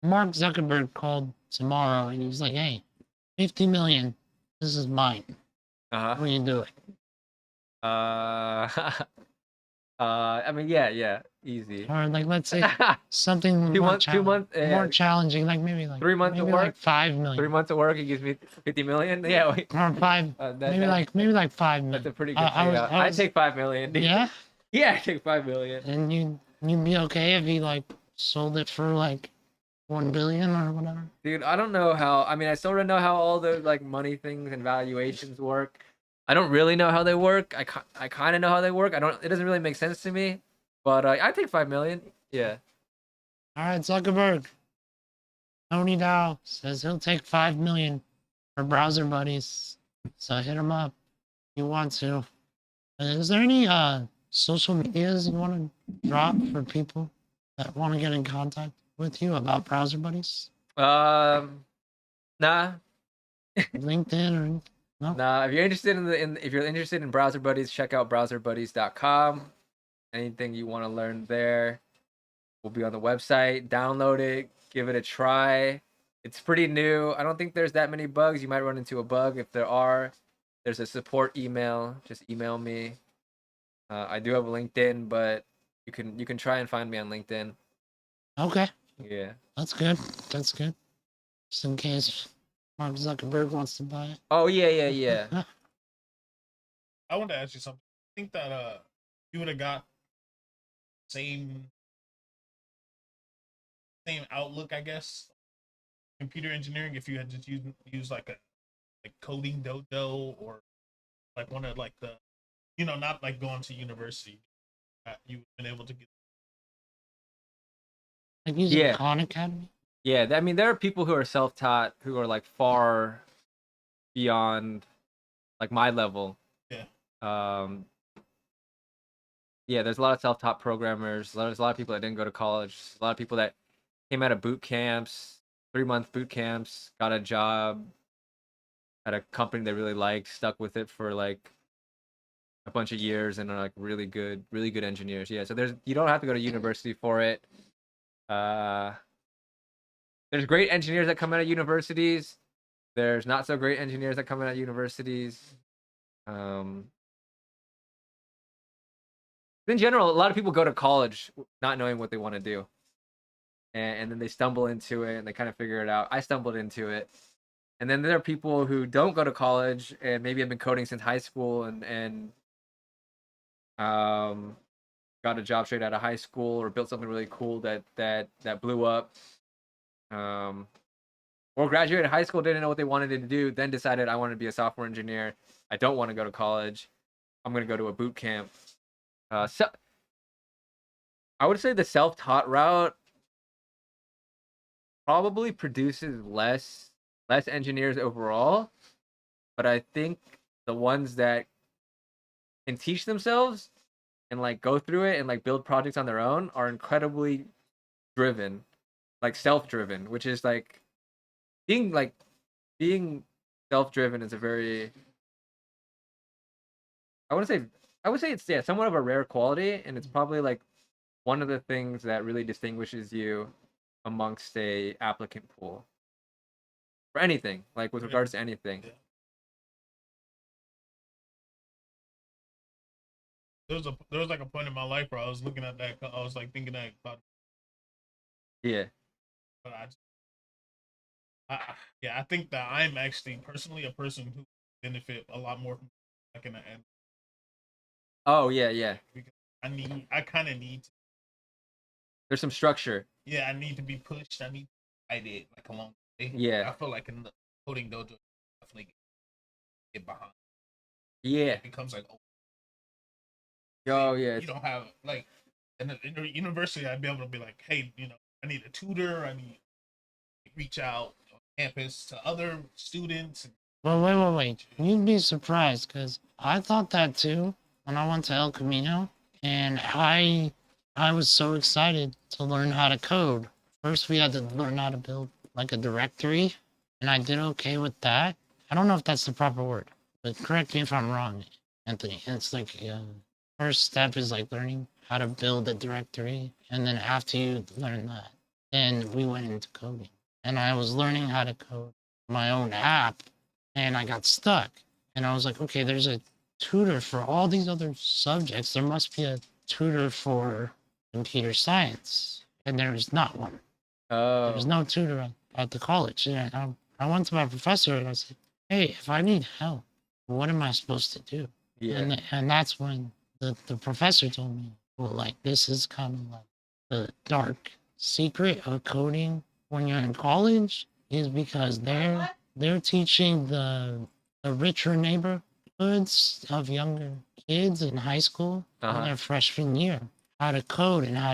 Mark Zuckerberg called tomorrow and he's like, "Hey, 50 million, this is mine," what do you do it? I mean, yeah, easy. Or like, let's say something 2 more, months, 2 months, more challenging, like maybe like 3 months of maybe work, like 5 million. 3 months of work, he gives me 50 million. Yeah, Or five, maybe like 5 million. That's a pretty good payout. I take 5 million. Yeah. Yeah, I take 5 million. And you'd be okay if he like sold it for like 1 billion or whatever. Dude, I don't know how. I mean, I sort of know how all the like money things and valuations work. I don't really know how they work. I kind of know how they work. It doesn't really make sense to me. But I take 5 million. Yeah. All right, Zuckerberg. Tony Dow says he'll take 5 million for browser buddies. So hit him up if you want to. Is there any social medias you want to drop for people that want to get in contact with you about browser buddies? Nah. LinkedIn or no? Nah. If you're interested if you're interested in browser buddies, check out browserbuddies.com. Anything you want to learn there will be on the website. Download it, give it a try. It's pretty new. I don't think there's that many bugs. You might run into a bug. If there are, there's a support email. Just email me. I do have a LinkedIn, but you can try and find me on LinkedIn. Okay. Yeah. That's good. That's good. Just in case Mark Zuckerberg wants to buy it. Oh yeah. I want to ask you something. I think that you would have got same outlook, I guess, computer engineering if you had just used like a coding dojo or like one of like the not like going to university. You've been able to get like using Khan Academy. Yeah, I mean there are people who are self-taught who are like far beyond like my level. Yeah. Yeah, there's a lot of self-taught programmers. There's a lot of people that didn't go to college. A lot of people that came out of boot camps, 3-month boot camps, got a job at a company they really liked, stuck with it for like a bunch of years, and are like really good engineers. Yeah, so you don't have to go to university for it. There's great engineers that come out of universities. There's not so great engineers that come out of universities. In general, a lot of people go to college not knowing what they want to do. And then they stumble into it and they kind of figure it out. I stumbled into it. And then there are people who don't go to college and maybe have been coding since high school and got a job straight out of high school or built something really cool that blew up. Or graduated high school, didn't know what they wanted to do, then decided I want to be a software engineer. I don't want to go to college. I'm going to go to a boot camp. So I would say the self-taught route probably produces less engineers overall, but I think the ones that can teach themselves and like go through it and like build projects on their own are incredibly driven, like self-driven, which is like being self-driven is a very I would say it's somewhat of a rare quality, and it's probably like one of the things that really distinguishes you amongst a applicant pool. for anything, like with Yeah. regards to anything. Yeah. There was like a point in my life where I was looking at that. I was like thinking that about, Yeah. but yeah, I think that I'm actually personally a person who benefit a lot more from like in the end Oh yeah, yeah. because I kind of need to, There's some structure. yeah, I need to be pushed. I need to guide it like along the way. Yeah. I feel like in the coding dojo, definitely get behind. Yeah. It becomes like, oh, Oh yeah. you don't have like in the university, I'd be able to be like, hey, I need a tutor. I need to reach out on campus to other students. Well, wait. You'd be surprised because I thought that too when I went to El Camino, and I was so excited to learn how to code. First, we had to learn how to build like a directory, and I did okay with that. I don't know if that's the proper word, but correct me if I'm wrong, Anthony. It's like first step is like learning how to build a directory, and then after you learn that, then we went into coding, and I was learning how to code my own app and I got stuck. And I was like, okay, there's a tutor for all these other subjects. There must be a tutor for computer science. And there was not one. There was Oh. no tutor at the college. And I went to my professor and I said, hey, if I need help, what am I supposed to do? Yeah. And that's when the professor told me, well, like, this is kind of like the dark secret of coding when you're in college is because they're teaching the richer neighborhoods of younger kids in high school in Uh-huh. their freshman year how to code and how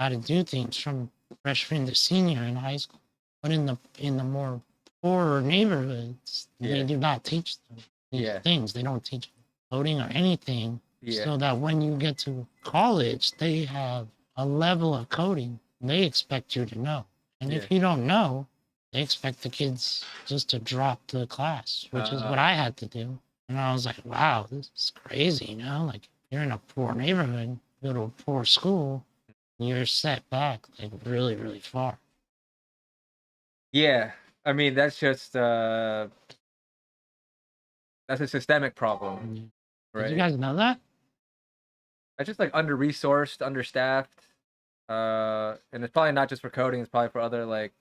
to do things from freshman to senior in high school. But in the more poorer neighborhoods, they Yeah. do not teach them these Yeah. things. They don't teach coding or anything. Yeah. So that when you get to college, they have a level of coding they expect you to know. And Yeah. if you don't know, they expect the kids just to drop the class, which is what I had to do. And I was like, wow, this is crazy, Like, you're in a poor neighborhood, go to a poor school, you're set back like really, really far. Yeah. I mean, that's a systemic problem, Did you right? guys know that? That's just like under-resourced, understaffed. And it's probably not just for coding, it's probably for other like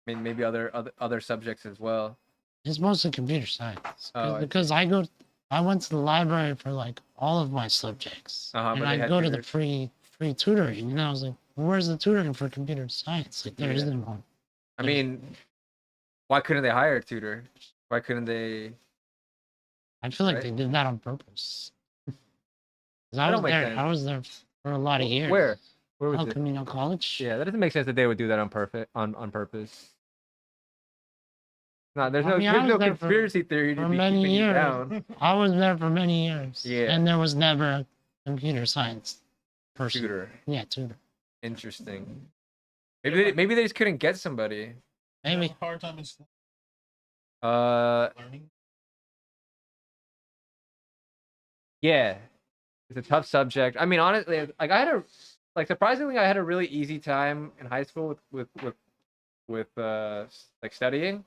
maybe other subjects as well. It's mostly computer science. Oh, Because I went to the library for like all of my subjects. But And they I had go to the tutors. free tutoring. And I was like, where's the tutoring for computer science? Like, there Yeah. isn't one. I mean, why couldn't they hire a tutor? Why couldn't they? I feel like Right. they did that on purpose. 'Cause That don't make sense. I was there for a lot of years. Where was El it? Camino College. Yeah, that doesn't make sense that they would do that on purpose. No, there's I no mean, I there's was no there conspiracy theory for to be many keeping you years. down. I was there for many years. Yeah. And there was never a computer science person. Tutor. Yeah, tutor. Interesting. Maybe they just couldn't get somebody. You have Maybe. a hard time in school learning. Yeah, it's a tough subject. I mean, honestly, like surprisingly, I had a really easy time in high school with like studying.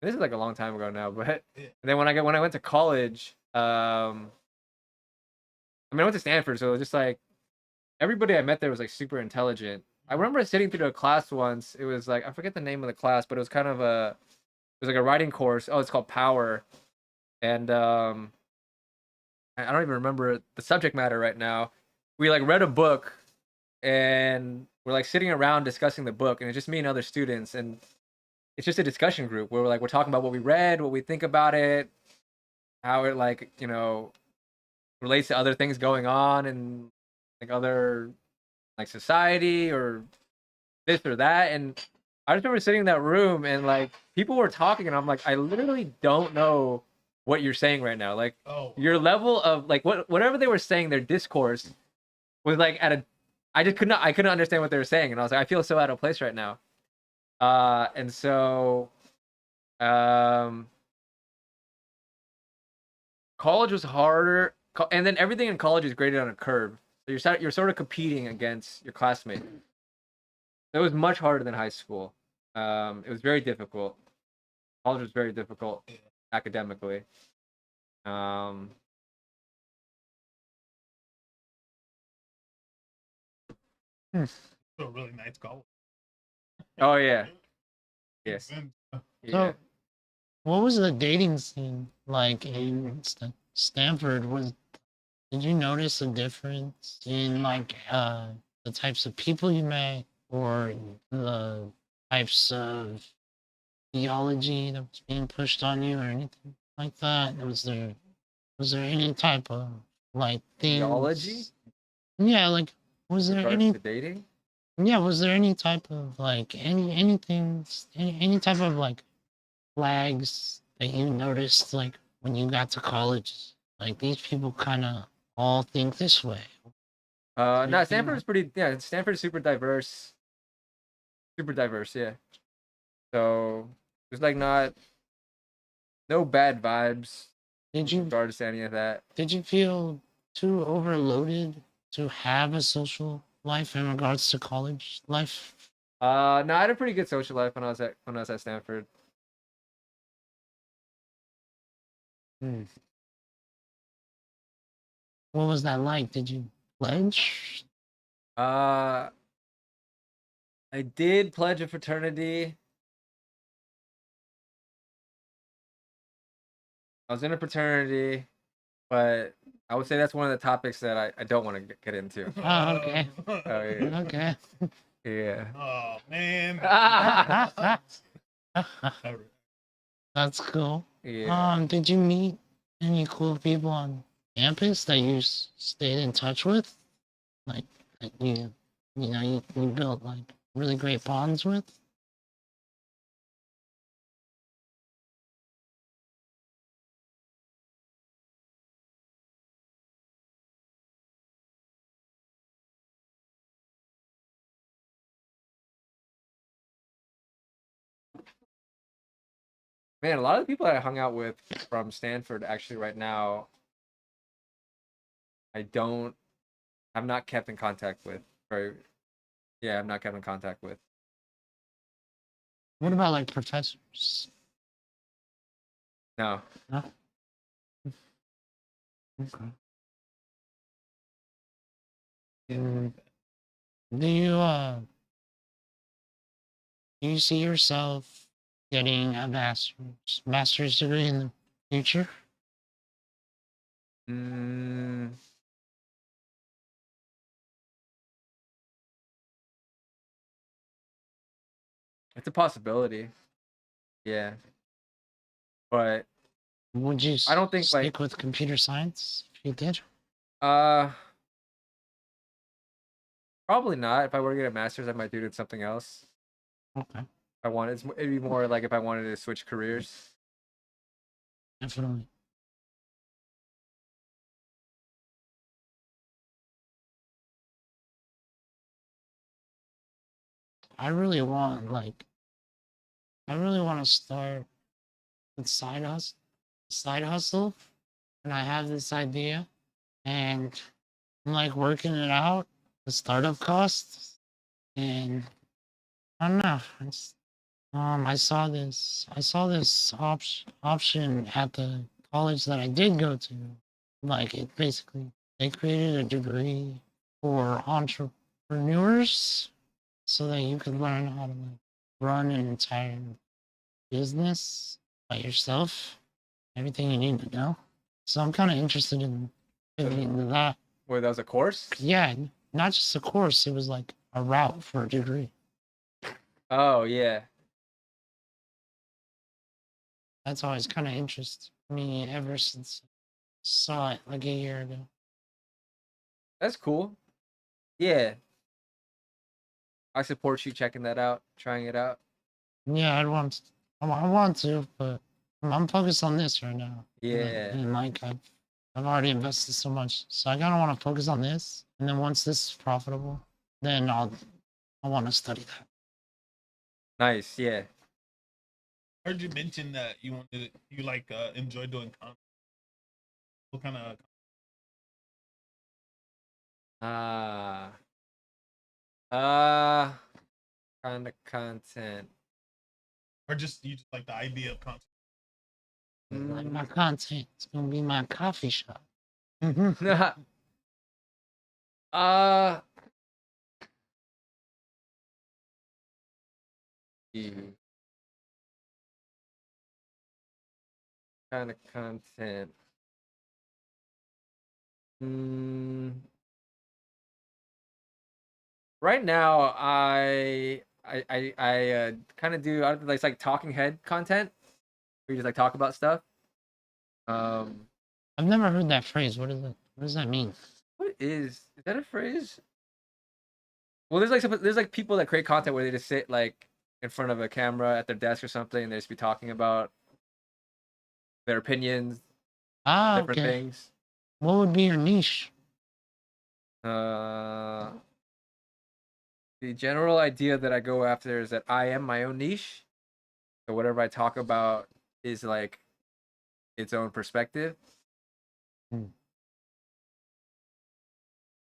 And this is like a long time ago now, but Yeah. and then when I went to college, I mean, I went to Stanford, so it was just like everybody I met there was like super intelligent. I remember sitting through a class once. It was like I forget the name of the class, but it was kind of it was like a writing course. Oh, it's called Power, and I don't even remember the subject matter right now. We like read a book, and we're like sitting around discussing the book, and it's just me and other students, and it's just a discussion group where we're talking about what we read, what we think about it, how it like relates to other things going on and like other like society or this or that. And I just remember sitting in that room and like people were talking and I'm like, I literally don't know what you're saying right now. Like your level of like whatever they were saying, their discourse was like I couldn't understand what they were saying. And I was like, I feel so out of place right now. And so college was harder, and then everything in college is graded on a curve. So you're sort of competing against your classmate. It was much harder than high school. It was very difficult. college was very difficult Yeah. academically. Um, So really nice college. oh yeah, Makes yes, sense. yeah. So, what was the dating scene like in Stanford? Did you notice a difference in like the types of people you met or the types of theology that was being pushed on you or anything like that? Was there any type of like Theology things? Yeah, like was in there regards any to dating. yeah, was there any type of like anything any type of like flags that you noticed like when you got to college? Like these people kind of all think this way. No, Anything Stanford is pretty. Yeah, Stanford is super diverse. Super diverse. Yeah. So there's like no bad vibes Did in you regards to any of that. did you feel too overloaded to have a social life in regards to college life? No, I had a pretty good social life when I was at Stanford. Hmm. What was that like? Did you pledge? Uh, I did pledge a fraternity. I was in a fraternity, but I would say that's one of the topics that I don't want to get into. Oh, okay. Oh yeah, Okay. Oh man. yeah. That's cool. Yeah. Did you meet any cool people on campus that you stayed in touch with? Like that you built like really great bonds with? Man, a lot of the people I hung out with from Stanford actually right now, I don't, I'm not kept in contact with. Very, yeah, I'm not kept in contact with. What about like professors? No. No? Okay. Mm, do you see yourself getting a master's degree in the future? Mm, it's a possibility. Yeah. But Would you I don't think like, stick with computer science if you did? uh, probably not. If I were to get a master's, I might do it in something else. Okay, I wanted, it'd be more like if I wanted to switch careers. definitely. I really want like I really want to start with side hustle, and I have this idea, and I'm like working it out, the startup costs, and I don't know. I saw this option at the college that I did go to. Like it basically they created a degree for entrepreneurs so that you could learn how to like run an entire business by yourself, everything you need to know. So I'm kind of interested in pivoting into that. Wait, that was a course? Yeah, not just a course, it was like a route for a degree. Oh, yeah. That's always kind of interested me ever since I saw it like a year ago. That's cool. Yeah. I support you checking that out, trying it out. Yeah, I want to, but I'm focused on this right now. Yeah. And like I've already invested so much, so I kind of want to focus on this. And then once this is profitable, then I want to study that. Nice. Yeah. I heard you mention that you like enjoy doing content. What kind of Ah. Uh, kind of content. or just you just like the idea of content? Like my content, it's gonna be my coffee shop. Mm-hmm. uh, kind of content. Right now, I kind of do like talking head content. Where you just like talk about stuff. Um, I've never heard that phrase. What does that mean? what is that a phrase? Well, there's like people that create content where they just sit like in front of a camera at their desk or something, and they just be talking about their opinions, Ah, different okay. things. What would be your niche? Uh, the general idea that I go after is that I am my own niche. So whatever I talk about is like its own perspective.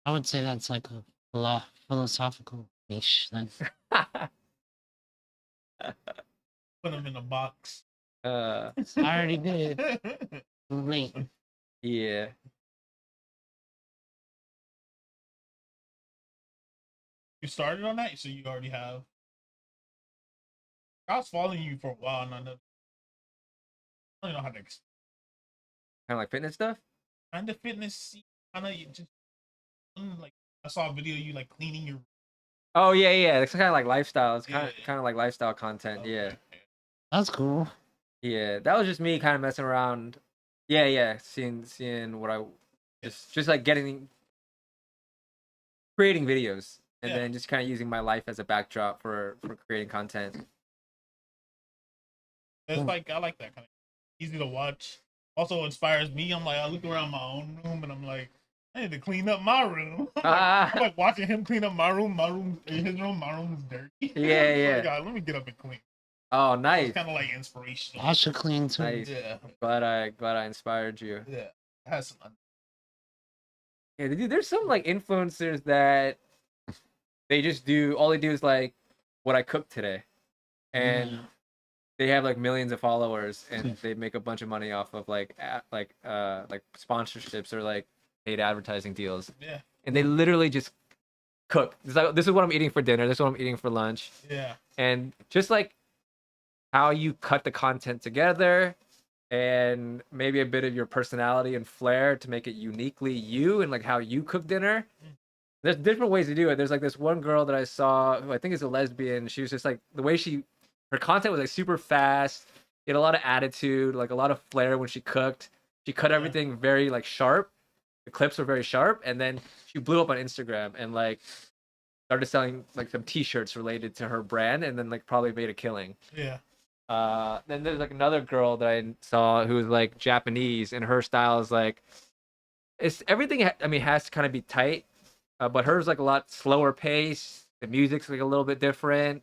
I would say that's like a philosophical niche. Then Put them in a box. uh, I already did. Too late. yeah. You started on that, so you already have. I was following you for a while, and I don't know how to explain. Kind of like fitness stuff. Kind of fitness, kind of just like I saw a video of you like cleaning your. Oh yeah, yeah. It's kind of like lifestyle. It's Yeah. kind of like lifestyle content. Okay. Yeah, That's cool. yeah. That was just me kind of messing around. Yeah, yeah. Seeing what I just like creating videos and Yeah. then just kind of using my life as a backdrop for creating content. It's like I like that kind of easy to watch. Also inspires me. I'm like I look around my own room and I'm like I need to clean up my room. I'm like watching him clean up my room. My room, his room, my room is dirty. Yeah, yeah. Like, God, let me get up and clean. Oh, So nice. it's kind of like inspirational. I should clean too. Nice. Yeah. Glad I inspired you. Yeah. It has some. Yeah, dude, there's some like influencers that they just do all they do is like what I cooked today. And Yeah. they have like millions of followers and they make a bunch of money off of like sponsorships or like paid advertising deals. Yeah. And they literally just cook. It's like this is what I'm eating for dinner, this is what I'm eating for lunch. Yeah. And just like how you cut the content together and maybe a bit of your personality and flair to make it uniquely you and like how you cook dinner. There's different ways to do it. There's like this one girl that I saw who I think is a lesbian. She was just like the way her content was like super fast. She had a lot of attitude, like a lot of flair when she cooked. She cut everything very like sharp. The clips were very sharp, and then she blew up on Instagram and like started selling like some T-shirts related to her brand, and then like probably made a killing. Yeah. Then there's like another girl that I saw who was like Japanese, and her style is like it's everything. I mean, has to kind of be tight, but hers like a lot slower pace. The music's like a little bit different.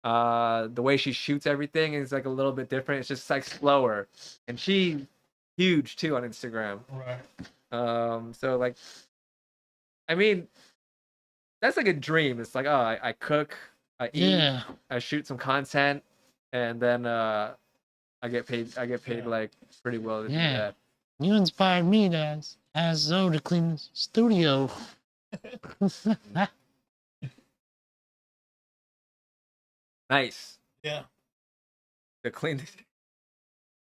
The way she shoots everything is like a little bit different. It's just like slower, and she's huge too on Instagram. Right. So like, I mean, that's like a dream. It's like, oh, I cook, I eat, Yeah. I shoot some content, and then I get paid. I get paid like pretty well to do Yeah. that. You inspired me to ask Zoe to clean the studio. Nice. Yeah. The clean.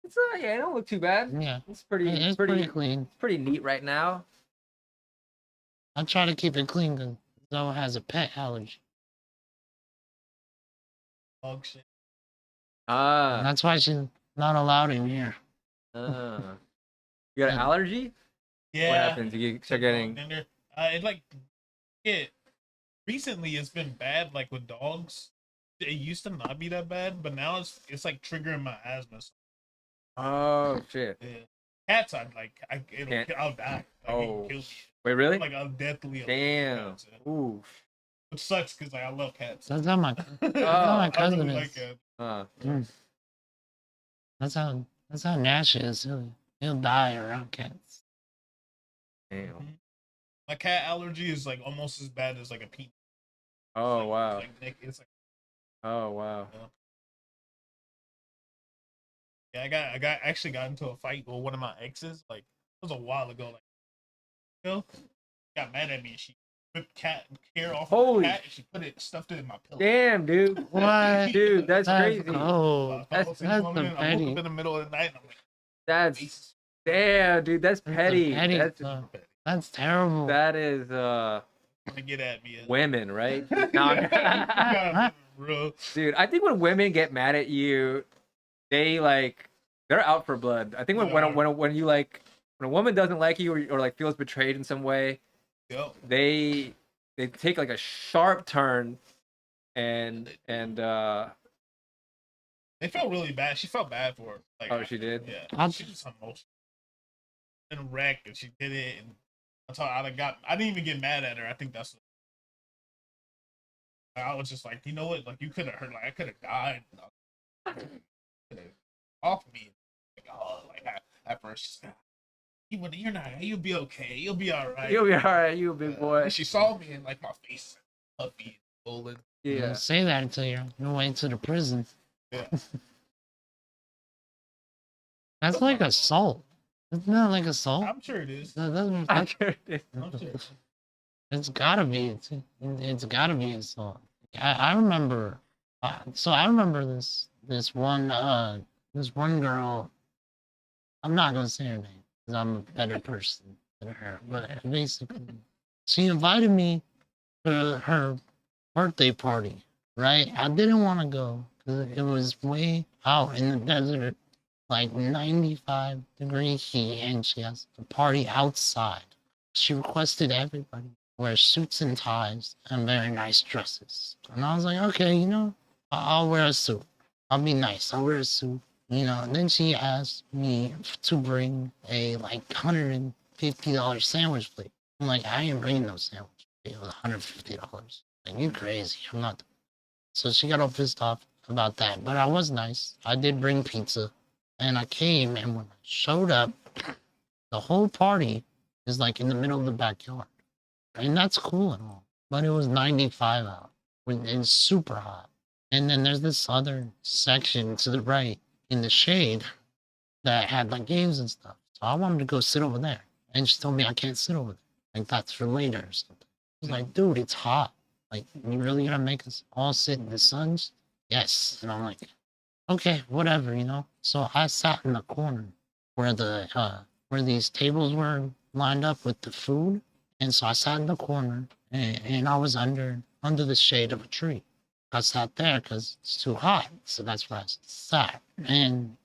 It's yeah, it don't look too bad. Yeah. It's pretty. It's pretty clean. It's pretty neat right now. I try to keep it clean because Zoe has a pet allergy. Dog shit. And Ah. that's why she's not allowed in here. You got an allergy? Yeah. What happens? You start getting. It like it recently it's been bad like with dogs. It used to not be that bad, but now it's like triggering my asthma. Oh shit. Yeah. Cats, I'll die. Like, Oh. it'll kill me. Wait, really? Like I'll deathly. Damn. Cats, yeah. Ooh. Which sucks because like I love cats. That's how my I cousin really is. like cats. Mm. That's how Nash is. He'll die around cats. Damn. My cat allergy is like almost as bad as like a peanut. Oh wow. It's like Oh wow. Yeah. Yeah, actually got into a fight with one of my exes. Like it was a while ago. Like, you know, got mad at me. And she ripped cat hair off of her Holy cat and she stuffed it in my pillow. damn, dude. What? Dude, that's crazy. Oh, I fell asleep that's swimming the and I woke petty. up in the middle of the night and I'm like, That's damn, dude. That's That's petty. the petty That's stuff. That's terrible. that is to get at me. women, right? You No. gotta be real. Dude, I think when women get mad at you, they're out for blood. I think when you like when a woman doesn't like you or like feels betrayed in some way, Yo, they take like a sharp turn and they felt really bad. She felt bad for her. Like, oh, she did. Yeah, she was emotional and wrecked, and she did it. And that's how I didn't even get mad at her. I think that's. I was just like, you know what? Like, you could have hurt. Like, I could have died. Off me. Like, oh, like at first, you're not. You'll be okay. You'll be all right. You'll be all right, you big boy. And she saw me and like my face, puffy, swollen. Yeah. Don't say that until you're on your way to the prison. Yeah. That's like assault. Isn't that like assault? I'm sure it is. I sure did. I'm sure. It's gotta be. It's gotta be assault. I remember. So I remember this one girl. I'm not gonna say her name because I'm a better person than her. But basically, she invited me to her birthday party. Right? I didn't want to go because it was way out in the desert, like 95-degree heat, and she has a party outside. She requested everybody wear suits and ties and very nice dresses. And I was like, okay, I'll wear a suit. I'll be nice. I'll wear a suit. And then she asked me to bring a like $150 sandwich plate. I'm like, I ain't bringing no sandwich. It was $150. Like, you crazy. I'm not. So she got all pissed off about that. But I was nice. I did bring pizza. And I came, and when I showed up, the whole party is like in the middle of the backyard. And that's cool and all. But it was 95 out. It's super hot. And then there's this other section to the right in the shade that had like games and stuff. So I wanted to go sit over there. And she told me I can't sit over there. Like, that's for later or something. I was like, dude, it's hot. Like, you really gonna make us all sit in the sun? Yes. And I'm like, okay, whatever, So I sat in the corner where where these tables were lined up with the food. And so I sat in the corner and I was under the shade of a tree. I sat there because it's too hot. So that's where I sat. And,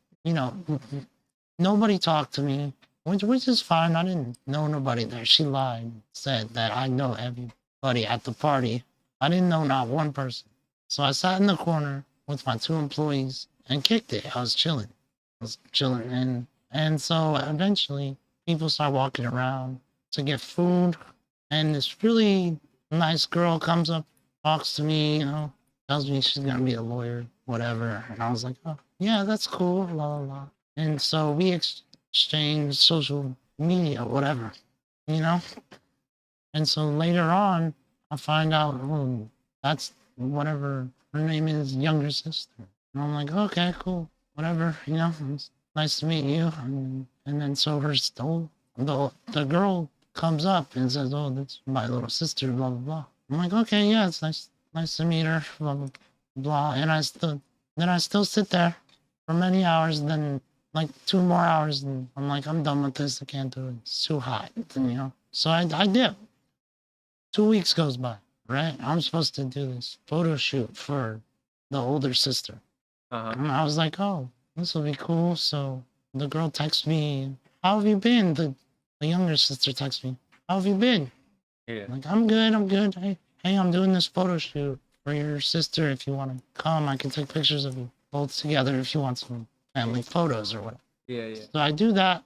nobody talked to me, which is fine. I didn't know nobody there. She lied, said that I know everybody at the party. I didn't know not one person. So I sat in the corner with my 2 employees and kicked it. I was chilling. And so eventually people start walking around to get food, and this really nice girl comes up, talks to me, tells me she's gonna be a lawyer, whatever. And I was like, oh, yeah, that's cool, blah, blah, blah. And so we exchanged social media, whatever, And so later on, I find out, that's whatever her name is, younger sister. And I'm like, okay, cool, whatever, it's nice to meet you. And then so the girl comes up and says, oh, that's my little sister, blah, blah, blah. I'm like, okay, yeah, it's nice to meet her, blah, blah, blah. And I still sit there for many hours, and then like 2 more hours, and I'm like, I'm done with this, I can't do it, it's too hot, So I dip. 2 weeks goes by, right? I'm supposed to do this photo shoot for the older sister. And I was like, oh, this will be cool. So the girl texts me, how have you been? The younger sister texts me, how have you been? Yeah. I'm like, I'm good. Hey, I'm doing this photo shoot for your sister. If you want to come, I can take pictures of you both together if you want some family photos or whatever. Yeah. So I do that.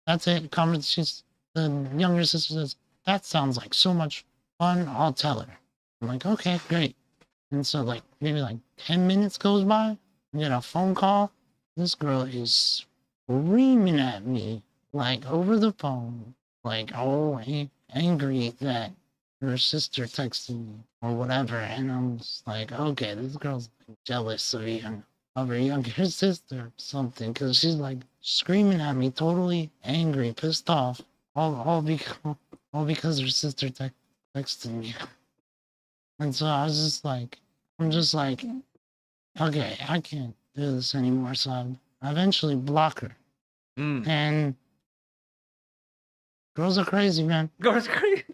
That's it. The younger sister says, that sounds like so much fun. I'll tell her. I'm like, okay, great. And so like maybe like 10 minutes goes by. I get a phone call. This girl is screaming at me like over the phone, like angry that her sister texted me or whatever. And I'm just like, okay, this girl's jealous of you. of her younger sister or something, because she's like screaming at me, totally angry, pissed off, all because her sister texted me. And so I'm just like, okay, I can't do this anymore. So I eventually block her. And girls are crazy, man. Girls crazy.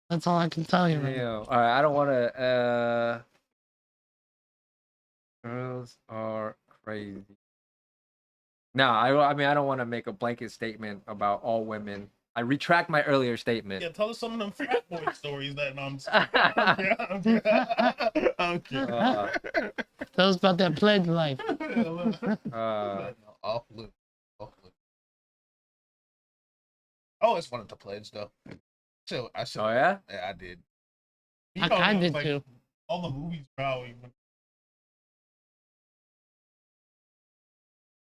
That's all I can tell you. Yeah. All right. I don't want to. Girls are crazy. No, I mean I don't want to make a blanket statement about all women. I retract my earlier statement. Yeah, tell us some of them frat boy stories that I'm Tell us about that pledge life. Off loop. I always wanted to pledge though. So I said, Oh yeah? Yeah, I did. You I know, kind of like, too. all the movies probably.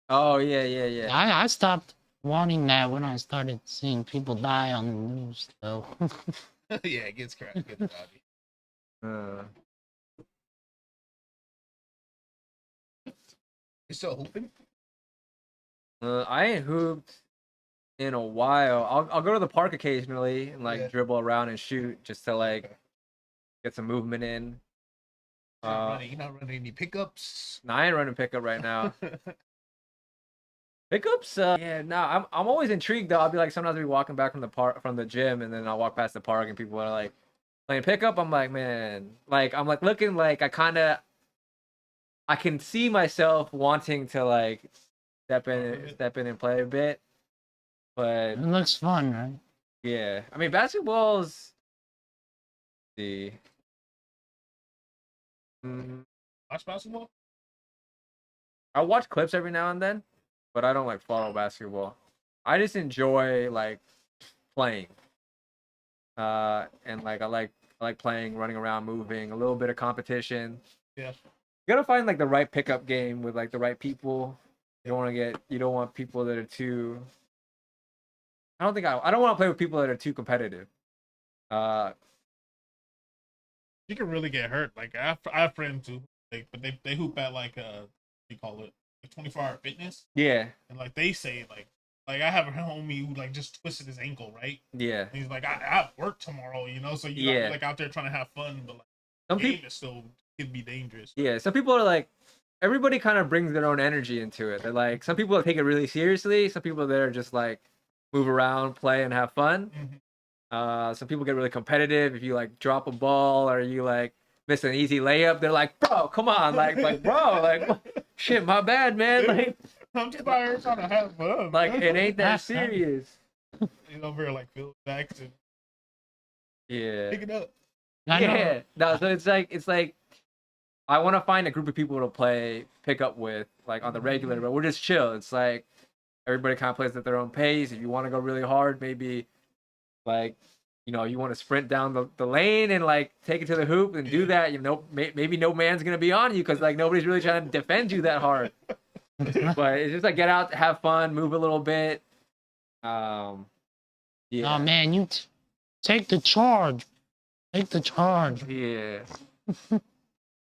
Oh yeah. I stopped wanting that when I started seeing people die on the news, though. Yeah, it gets crap. It gets rowdy. You still hooping? I ain't hooped in a while. I'll go to the park occasionally and like dribble around and shoot just to like get some movement in. You're not running any pickups? No, I ain't running pickup right now. Pickups? Yeah, no, I'm always intrigued though. I'll be like sometimes I'll be walking back from the gym and then I'll walk past the park and people are like playing pickup. I'm like, man, like I'm like looking like I can see myself wanting to like step in and play a bit. But It looks fun, right? yeah, I mean basketball's the Watch basketball? I watch clips every now and then, but I don't like follow basketball. I just enjoy like playing. And like I like playing, running around, moving, a little bit of competition. Yeah. You gotta find like the right pickup game with like the right people. You don't want people that are too I don't want to play with people that are too competitive. You can really get hurt. Like I have friends who but they hoop at like what do you call it? Like 24-hour fitness. Yeah. And like they say like I have a homie who like just twisted his ankle, right? Yeah. And he's like, I have work tomorrow, you know, so you gotta be like out there trying to have fun, but like some game people is still could be dangerous. Yeah, some people are like everybody kind of brings their own energy into it. They're like some people take it really seriously, some people that are just like move around, play and have fun. Some people get really competitive. If you like drop a ball or you like miss an easy layup, they're like, bro, come on, like bro, like shit, my bad, man. Like I'm just out here trying to have fun. Like it ain't that serious. You know, over like Phil Jackson. Yeah. Pick it up. Yeah. No, so it's like I want to find a group of people to pick up with, like on the regular, but we're just chill. It's like everybody kind of plays at their own pace. If you want to go really hard, maybe like, you know, you want to sprint down the lane and like take it to the hoop and do that. You know, maybe no man's gonna be on you because like nobody's really trying to defend you that hard. But it's just like get out, have fun, move a little bit. Yeah. Oh man, you take the charge. Take the charge. Yeah.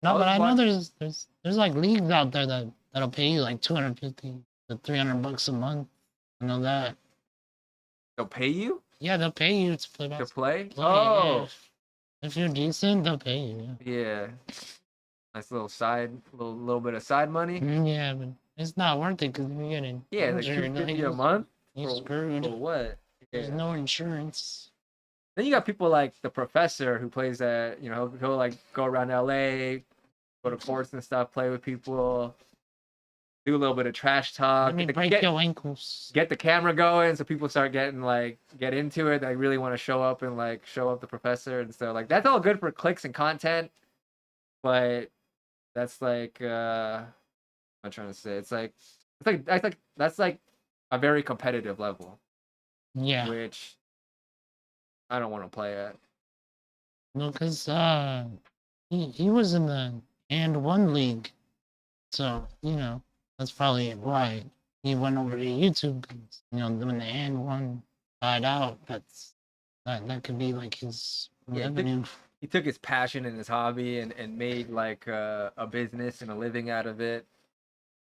No, but I know there's like leagues out there that'll pay you like $250 to $300 a month. I know that. They'll pay you? Yeah, they'll pay you to play basketball. To play? Oh. Yeah. If you're decent, they'll pay you. Yeah. Nice little bit of side money. Yeah, but it's not worth it because you're getting like $250 a month. You're screwed. For what? There's no insurance. Then you got people like the professor who plays at, you know, he'll like go around LA, go to courts and stuff, play with people, do a little bit of trash talk. Let me break your ankles. Get the camera going so people start get into it. They really want to show up the professor and stuff. Like that's all good for clicks and content, but that's like I'm trying to say that's like a very competitive level. Yeah. Which I don't want to play at. No, because he was in the and one league, so you know that's probably why he went over to YouTube. Cause, you know, when the and one died out, that could be like his revenue. he took his passion and his hobby and made like a business and a living out of it.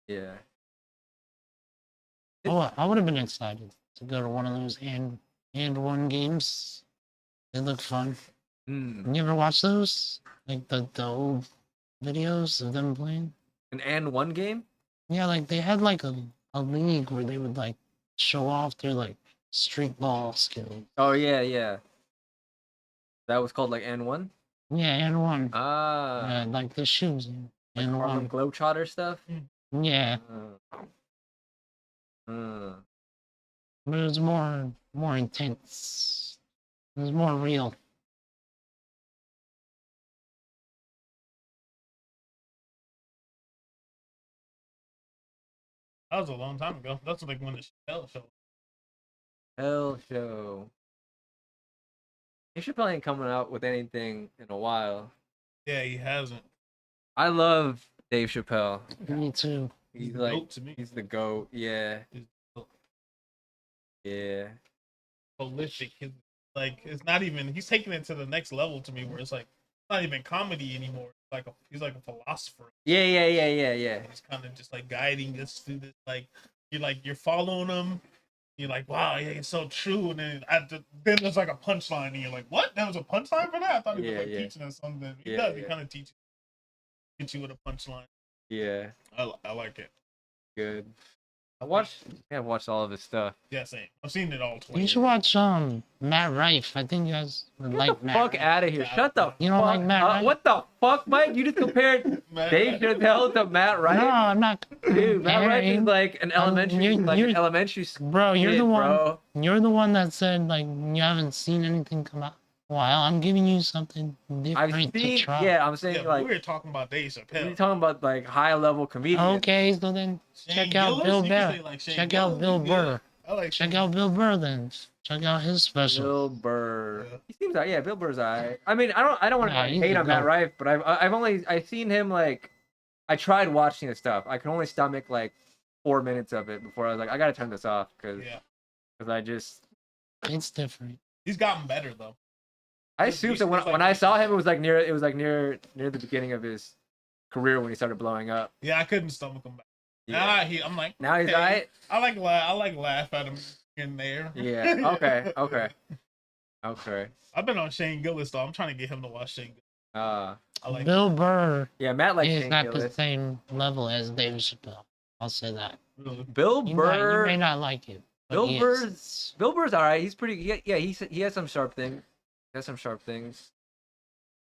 Yeah. Oh, I would have been excited to go to one of those and one games. They look fun. Mm. You ever watch those? Like the old videos of them playing? And one game? Yeah, like they had like a league where they would like show off their like street ball skills. Oh yeah. That was called like N1? Yeah, and one. Ah. Like the shoes Like and Harlem one. Globetrotter stuff? Yeah, Uh, but it was more intense. It was more real. That was a long time ago. That's like when the Chappelle show. Hell show. He should probably ain't coming out with anything in a while. Yeah, he hasn't. I love Dave Chappelle. Me too. He's the like GOAT to me. he's the GOAT. Yeah. He's Yeah. prolific. Like it's not even. He's taking it to the next level to me, where it's like it's not even comedy anymore. He's like a philosopher. Yeah. He's kind of just like guiding us through this. Like you're following him. You're like, wow, yeah, it's so true. And then there's like a punchline, and you're like, what? There was a punchline for that? I thought he was like teaching us something. He does. He kind of teaches, hits you with a punchline. Yeah. I like it. Good. I watched all of his stuff. Yeah, same. I've seen it all. You should watch Matt Rife. I think you guys would Get like the Matt. fuck Rife. out of here. Shut the You don't fuck like Matt up. Rife? What the fuck, Mike? You just compared Dave Chappelle to Matt Rife? No, I'm not. Dude, Matt Rife is comparing. like an elementary school Bro, you're kid, the one. bro. You're the one that said like you haven't seen anything come out. Wow, I'm giving you something I've different to seen, try. yeah, I'm saying Yeah, like we were talking about Dave Chappelle. we're talking about like high level comedians. Okay, so then Shane check out Gillis? Bill You can Burr. say, like, Shane Check out Gillis. Bill Yeah. Burr. I like Check Shane. out Bill Burr then. Check out his special. Bill Burr. Yeah. He seems like Bill Burr's alright. I mean, I don't want to Nah, he's hate the on Matt GOAT. Rife, but I've seen him like I tried watching his stuff. I could only stomach like 4 minutes of it before I was like, I gotta turn this off because Yeah, I just It's different. he's gotten better though. I He's- assumed he's that when like- I saw him it was like near the beginning of his career when he started blowing up. Yeah, I couldn't stomach him back. Yeah. I'm like, Now he's okay. alright. I like laugh at him in there. Yeah. Okay. I've been on Shane Gillis though. I'm trying to get him to watch Shane Gillis. I like Bill Burr Yeah, Matt likes is Shane not the Gillis. same level as Dave Chappelle. I'll say that. really. Bill You Burr. may not like it. but Bill he Burr's is. alright. He's pretty. Yeah, he has some sharp things.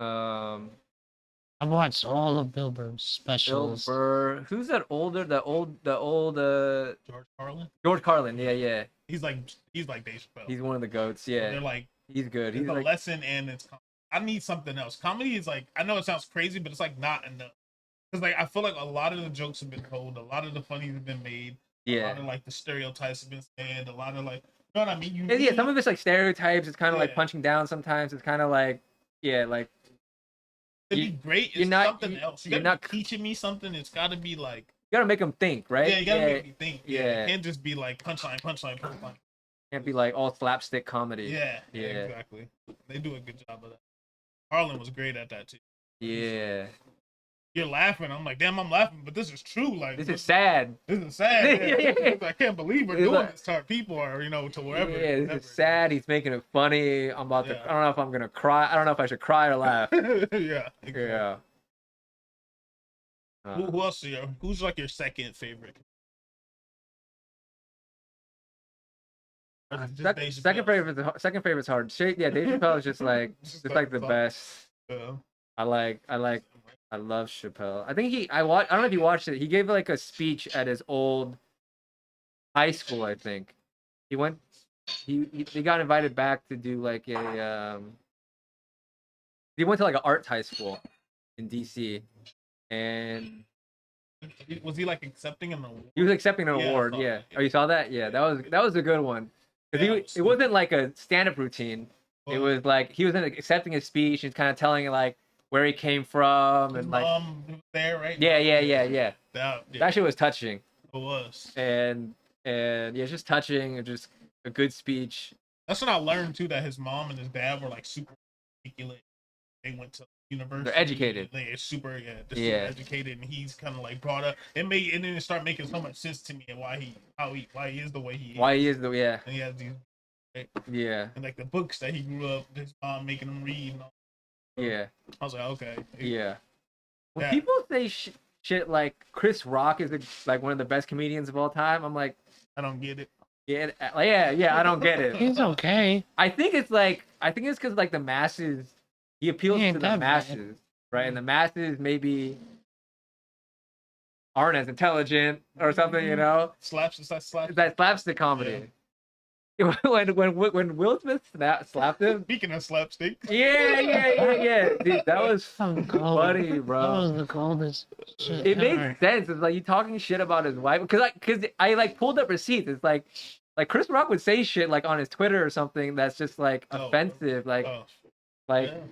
Mm-hmm. I've watched all of Bill Burr's Bill specials. Burr. Who's that older? The old. George Carlin. George Carlin. Yeah. He's like Dave Chappelle. He's one of the goats. They're Yeah, like he's good. it's He's a like lesson and it's. I need something else. Comedy is like I know it sounds crazy, but it's like not enough. Because like I feel like a lot of the jokes have been told, a lot of the funnies have been made, a yeah. lot of like the stereotypes have been said, a lot of like you know what I mean. Yeah, some of it's like stereotypes. It's kind of like Yeah. punching down sometimes. It's kind of like like it'd you- be great. you're It's not- something you- else. You you're gotta not- be teaching me something. It's gotta be like you gotta make them think, right? yeah, you gotta make me think. Yeah, yeah. it can't just be like punchline. Can't be like all slapstick comedy. Yeah, Yeah. exactly. They do a good job of that. Harlan was great at that too. Yeah. You're laughing. I'm like, damn, I'm laughing, but this is true. Like This is sad. This is sad. Yeah. Yeah. I can't believe we're It's doing like- this to our people or to wherever. Yeah, this whatever. is sad. He's making it funny. I'm about to. Yeah. I don't know if I'm gonna cry. I don't know if I should cry or laugh. Yeah. Exactly. Yeah. Who else? Who's like your second favorite? Or is it just Dave Second Chappelle? favorite's hard. Dave Chappelle is just like the best. Yeah. I love Chappelle. I think I don't know if you watched it. He gave like a speech at his old high school. I think he got invited back to do like a he went to like an arts high school in DC, and Was he like accepting an award? he was accepting an Yeah, I award. saw Yeah. that. Oh, you saw that? Yeah, that was a good one. 'Cause Yeah, it wasn't like a stand-up routine. It Well, was like he was accepting his speech and kind of telling it like where he came from his and like mom was there, right? yeah. That That shit was touching. it was. And yeah, it's just touching and just a good speech. That's when I learned too that his mom and his dad were like super articulate. they went to university. They're educated. They're super super Yeah. educated, and he's kind of like brought up. And then it started making so much sense to me and why he is the way he is. Why he is the And he has these yeah. and like the books that he grew up his mom making him read. And all. Yeah. I was like, okay. Yeah. When Yeah. people say shit like Chris Rock is like one of the best comedians of all time, I'm like, I don't get it. yeah, I don't get it. He's okay. I think it's because like the masses, he appeals He to ain't the that bad. masses, right? And the masses maybe aren't as intelligent or something, you know? Slaps. It's that slapstick comedy. When Will Smith slapped him. Speaking of slapstick. Yeah. Dude, that was So cold. funny, That bro. was the coldest shit It ever. makes sense. It's like you talking shit about his wife because I like pulled up receipts. It's like Chris Rock would say shit like on his Twitter or something that's just like offensive, like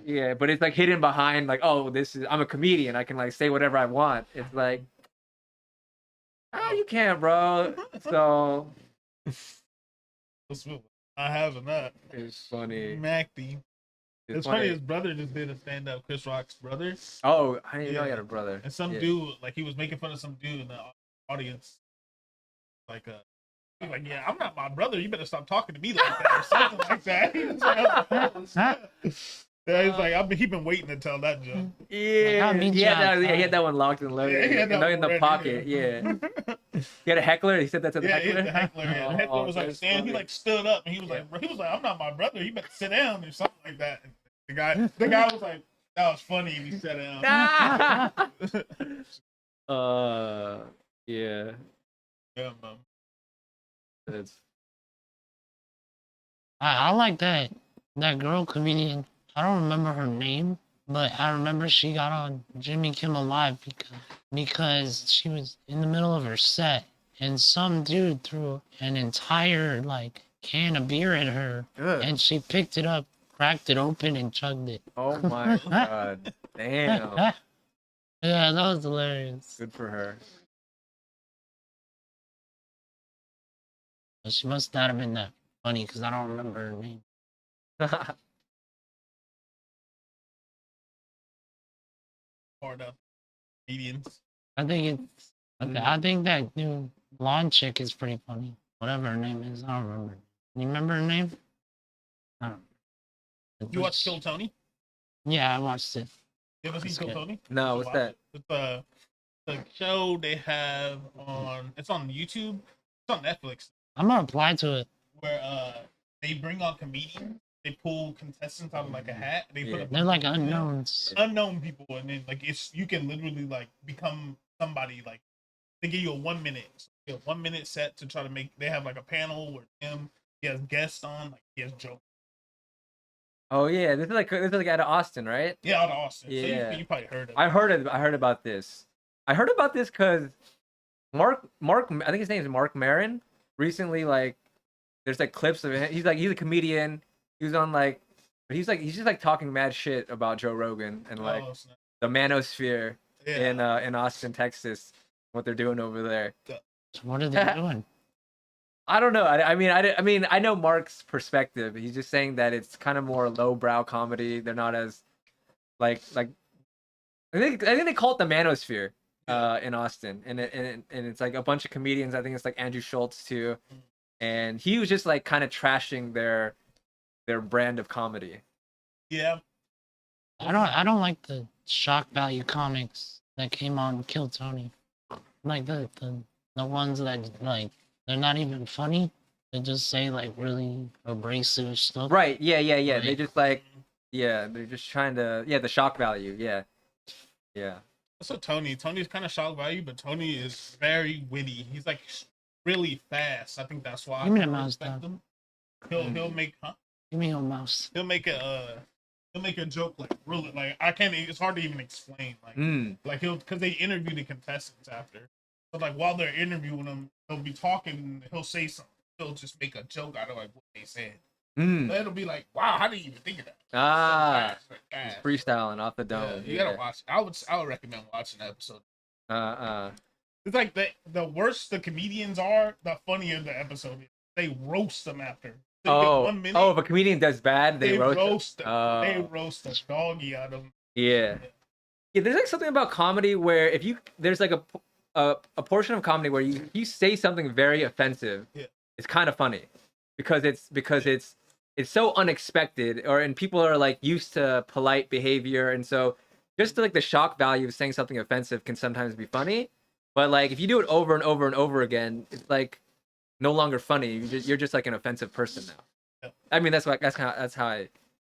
yeah, but it's like hidden behind like, oh, I'm a comedian, I can like say whatever I want. It's like, you can't, bro. So I haven't that. it's funny. Macdy. It's funny. His brother just did a stand up. Chris Rock's brother. Oh, I didn't know he had a brother. And some dude, like he was making fun of some dude in the audience, like he's like, yeah, I'm not my brother. You better stop talking to me like that or something like that. He was like, he's been waiting to tell that joke. Yeah, he had that one locked and loaded. Yeah, he had that in the pocket. Yeah. He had a heckler. He said that to the heckler. Yeah, the heckler. Yeah. The heckler was like stand. He like stood up and he was like, I'm not my brother. You better sit down or something like that. And the guy was like, that was funny. And he sat down. Yeah. Yeah, man. It's I like that girl comedian. I don't remember her name, but I remember she got on Jimmy Kimmel Live because she was in the middle of her set and some dude threw an entire like can of beer at her and she picked it up, cracked it open, and chugged it. Oh my god. Damn. Yeah, that was hilarious. Good for her. But she must not have been that funny because I don't remember her name. Hard up. Comedians. I think it's okay. I think that new blonde chick is pretty funny. Whatever her name is, I don't remember. You remember her name? I don't know. You watched Kill Tony? Yeah, I watched it. You ever seen That's Kill good. Tony? No, what's that? It's the show they have on. It's on YouTube. It's on Netflix. I'm gonna apply to it. Where they bring on comedians. They pull contestants out of like a hat. They put They're like unknowns. unknown people, and then like you can literally like become somebody. Like they give you a 1 minute, a 1 minute set to try to make. They have like a panel where he has guests on, like he has jokes. Oh yeah, this is like out of Austin, right? Yeah, out of Austin. Yeah. So you probably heard of it. I heard about this. I heard about this because Mark, I think his name is Mark Maron. Recently, like, there's like clips of him. He's a comedian. He was on like, he's just like talking mad shit about Joe Rogan and like the manosphere in Austin, Texas. What they're doing over there. What are they doing? I don't know. I mean, I know Mark's perspective. He's just saying that it's kind of more lowbrow comedy. They're not as like I think they call it the manosphere in Austin, and it's like a bunch of comedians. I think it's like Andrew Schultz too, and he was just like kind of trashing their brand of comedy. Yeah. I don't like the shock value comics that came on Kill Tony. Like the ones that like they're not even funny. They just say like really abrasive stuff. Right. Yeah. Right. They just like they're just trying to the shock value. Yeah. So Tony's kind of shock value, but Tony is very witty. He's like really fast. I think that's why. Give me the I mouse, respect dog. him. He'll make Give me your mouse. He'll make a joke like really like I can't. It's hard to even explain. Like because they interview the contestants after. So like while they're interviewing them, they'll be talking. He'll say something. He'll just make a joke out of like what they said. So it'll be like, wow, how did you even think of that? So fast. Freestyling off the dome. You gotta watch. I would recommend watching that episode. It's like the worse the comedians are, the funnier the episode is. They roast them after. They get 1 minute. if a comedian does bad, they roast. They Oh. roast the doggy out of them. Yeah. Yeah, there's like something about comedy where if you there's like a portion of comedy where you say something very offensive, Yeah. it's kind of funny because it's so unexpected, and people are like used to polite behavior, and so just like the shock value of saying something offensive can sometimes be funny, but like if you do it over and over and over again, it's like no longer funny. You're just like an offensive person now. Yeah. I mean that's how I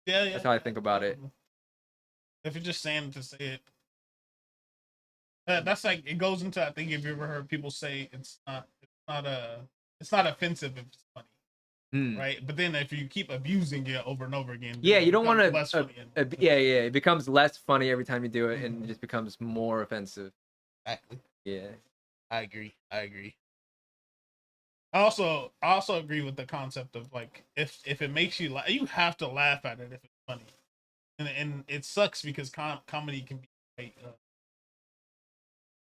Yeah. that's how I think about it. If you're just saying it to say it, that's like it goes into. I think if you ever heard people say it's not offensive if it's funny. Right, but then if you keep abusing it over and over again, yeah, you don't want to. Yeah, it becomes less funny every time you do it, and it just becomes more offensive. Exactly. Yeah, I agree. I also agree with the concept of like if it makes you laugh, you have to laugh at it if it's funny, and it sucks because comedy can be like,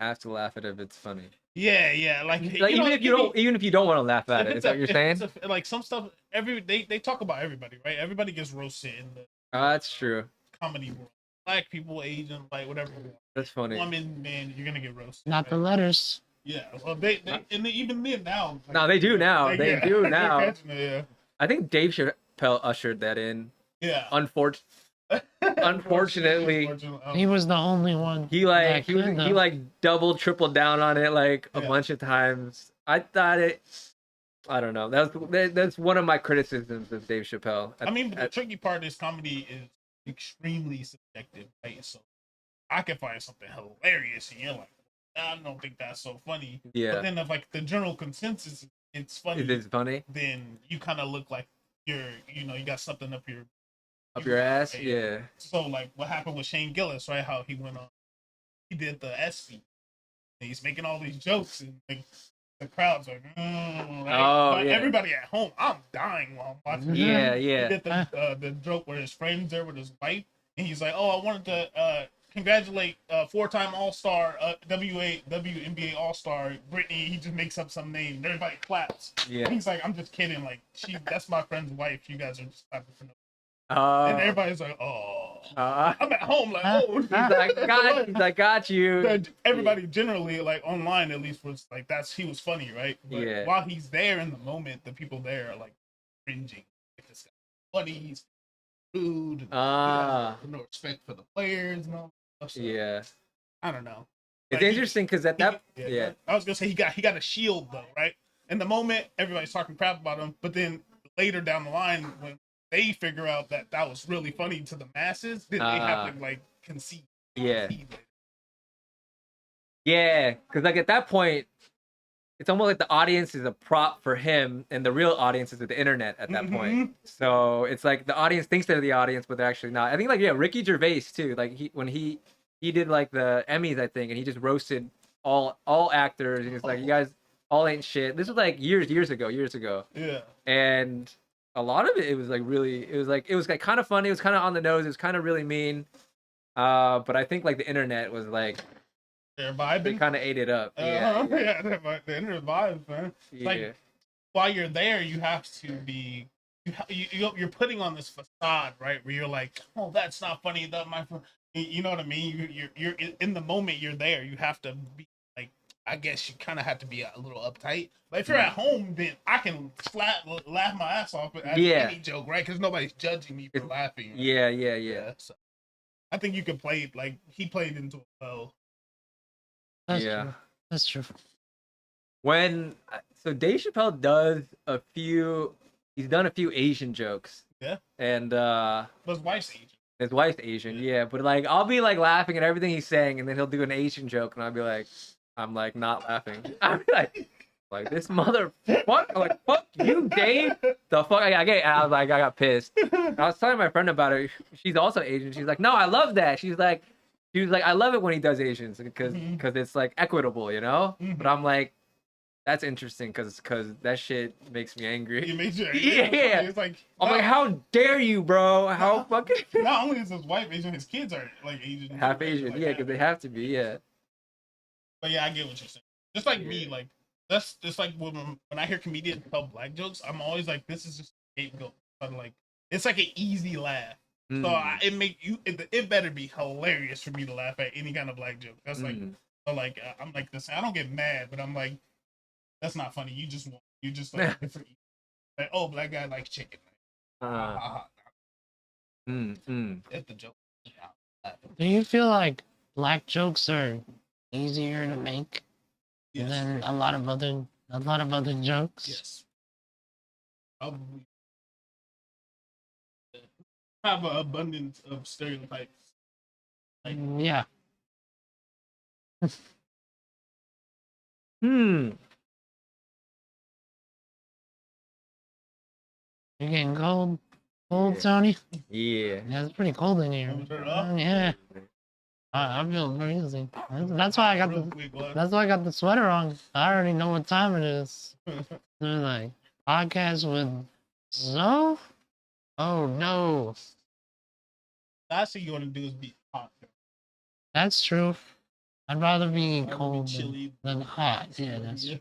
I have to laugh at it if it's funny. yeah, like even if you don't want to laugh at it, is that what you're saying? Like some stuff, they talk about everybody, right? Everybody gets roasted in the That's true. comedy world. Black people, Asian, like whatever. That's funny. Woman, man, you're gonna get roasted. Not the letters. Yeah, well, they even then now. Like, No, they do now. like, They do now. Yeah. I think Dave Chappelle ushered that in. Yeah. Unfortunately, He was the only one. he doubled, tripled down on it like a bunch of times. I don't know. That's one of my criticisms of Dave Chappelle. I mean, the tricky part is comedy is extremely subjective, right? So I can find something hilarious, and you're like, I don't think that's so funny. Yeah. But then if like the general consensus, it's funny. It is funny. Then you kind of look like you got something up your ass. Right? Yeah. So like what happened with Shane Gillis, right? How he went on, he did the ESPY. And he's making all these jokes, and like the crowd's like, right? But everybody at home, I'm dying while I'm watching. Yeah. He did the joke where his friend's there with his wife, and he's like, "Oh, I wanted to congratulate 4-time All-Star, WNBA All-Star Brittany." He just makes up some name, and everybody claps. Yeah. He's like, "I'm just kidding. Like, that's my friend's wife. You guys are just clapping for no." And everybody's like, "Oh, I'm at home." Like, "Oh," he's like, "Got you." Everybody generally, like online at least, was like, he was funny, right? But while he's there in the moment, the people there are like cringing. Like, this guy funny, he's rude, no respect for the players and all that stuff. Yeah, I don't know. It's like, interesting because I was gonna say he got a shield though, right? In the moment, everybody's talking crap about him, but then later down the line, when they figure out that was really funny to the masses, then they have to like concede. Yeah, because like at that point, it's almost like the audience is a prop for him, and the real audience is at the internet at that point. So it's like the audience thinks they're the audience, but they're actually not. I think like Ricky Gervais too. Like when he did like the Emmys, I think, and he just roasted all actors, and he's like, "You guys all ain't shit." This was like years ago. Yeah, and a lot of it was like kind of funny. It was kind of on the nose. It was kind of really mean. But I think like the internet was like they're vibing. They kind of ate it up. The internet vibes, man. Yeah. Like while you're there, you have to be. You're putting on this facade, right? Where you're like, "Oh, that's not funny." You know what I mean? You're in the moment. You're there. You have to be like. I guess you kind of have to be a little uptight. But if you're at home, then I can laugh my ass off at any joke, right? Because nobody's judging me for laughing. Right? Yeah. So I think you could play like he played into it well. That's true. So Dave Chappelle does he's done a few Asian jokes. Yeah. And but his wife's Asian. His wife's Asian, yeah. But like I'll be like laughing at everything he's saying, and then he'll do an Asian joke, and I'll be like, I'm like not laughing. I'm like this motherfucker, like fuck you, Dave. The fuck I got pissed. I was telling my friend about it. She's also Asian. She's like, no, I love that. She was like, I love it when he does Asians because it's like equitable, you know. But I'm like, that's interesting because that shit makes me angry. It makes you angry. Yeah. It's like I'm like, how dare you, bro? How fucking. Not only is his wife Asian, his kids are like Asian. Half Asian, like, because they have to be, yeah. But yeah, I get what you're saying. Just like me, like that's just like when I hear comedians tell black jokes, I'm always like, this is just scapegoat. But like, it's like an easy laugh. So Mm. it better be hilarious for me to laugh at any kind of black joke. That's like, Mm. so like I'm like this. I don't get mad, but I'm like, that's not funny. You just like different. Like, oh, black guy likes chicken. Like, ha, ha, ha. It's the joke. Do you feel like black jokes are easier to make Yes. than a lot of other jokes? Yes. Probably have an abundance of stereotypes. Like, Yeah. Hmm. You're getting cold? Cold, Yeah. Tony? Yeah. Yeah, it's pretty cold in here. Turn it up? Yeah. I feel freezing. That's why I got real the quick, what? that's why I got the sweater on. I already know what time it is. They're like podcast with Zoe? Oh no. Last thing you want to do is be hot. That's true. I'd rather be Rather be cold chilly. than hot. Yeah, that's Yeah.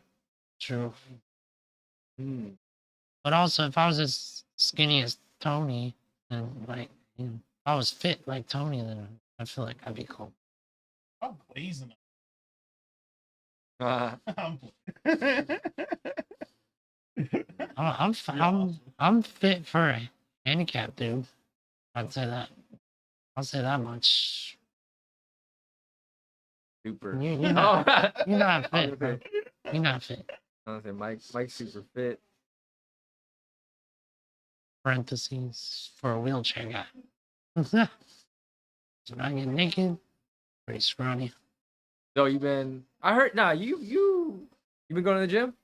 true. Hmm. But also, if I was as skinny as Tony, and like, you know, if I was fit like Tony, then I feel like I'd be cold. I'm blazing. Uh, I'm I'm fit for a handicap dude. I'd say that. I'll say that much. super. You're not, Oh. you're not I was fit, bro. gonna say- You're not fit. I was gonna say Mike's super fit. Parentheses for a wheelchair guy. So I get naked, pretty scrawny. So I heard you've been going to the gym?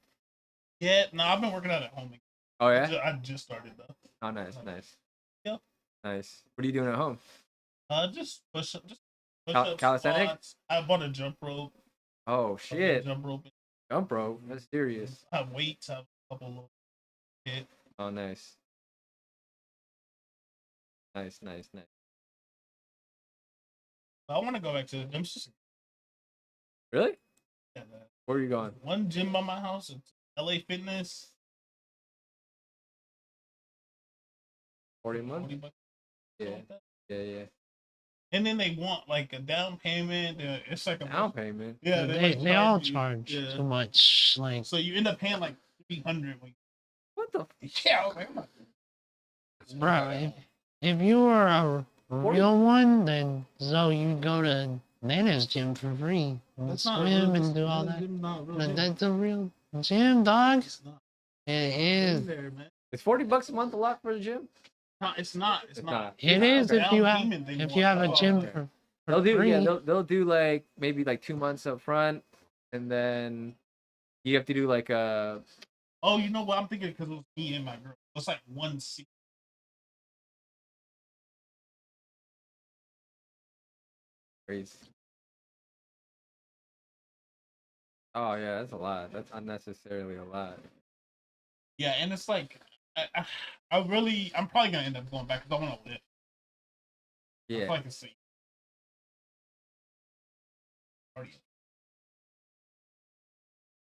yeah, no, I've been working out at home. Oh yeah? I just started though. Oh nice. Yep. Nice. What are you doing at home? Just push up, Calisthenic? squats. I bought a jump rope. Oh shit. Jump rope. Jump rope. That's serious. I have weights. I have a couple of kit. Oh nice. Nice. I want to go back to the gym. Really? Yeah, Where are you going? one gym by my house. It's LA Fitness. 40 a month? 40 bucks, Yeah. like that. Yeah. And then they want like a down payment. It's like a Down payment. Yeah, They all you. charge Yeah. too much. Like, So you end up paying like 300. What the Yeah, I was like, I'm not- bro, if you were a real one, then you go to Nana's gym for free and That's not a swim real- and do all that's that. not real But gym. that's a real gym, dog. It's not. It In is. there, man. Is $40 a month a lot for the gym? No, it's not. It's It's not. not. It Yeah, is the if you down have payment they if want. you have a Oh, gym okay. for They'll do free. they'll do like maybe like 2 months up front, and then you have to do like a Oh, you know what? I'm thinking because it was me and my girl. It's like 160. crazy. Oh yeah, that's a lot. That's unnecessarily a lot. Yeah, and it's like I'm probably gonna end up going back because I want to live. I Yeah. feel like it's safe.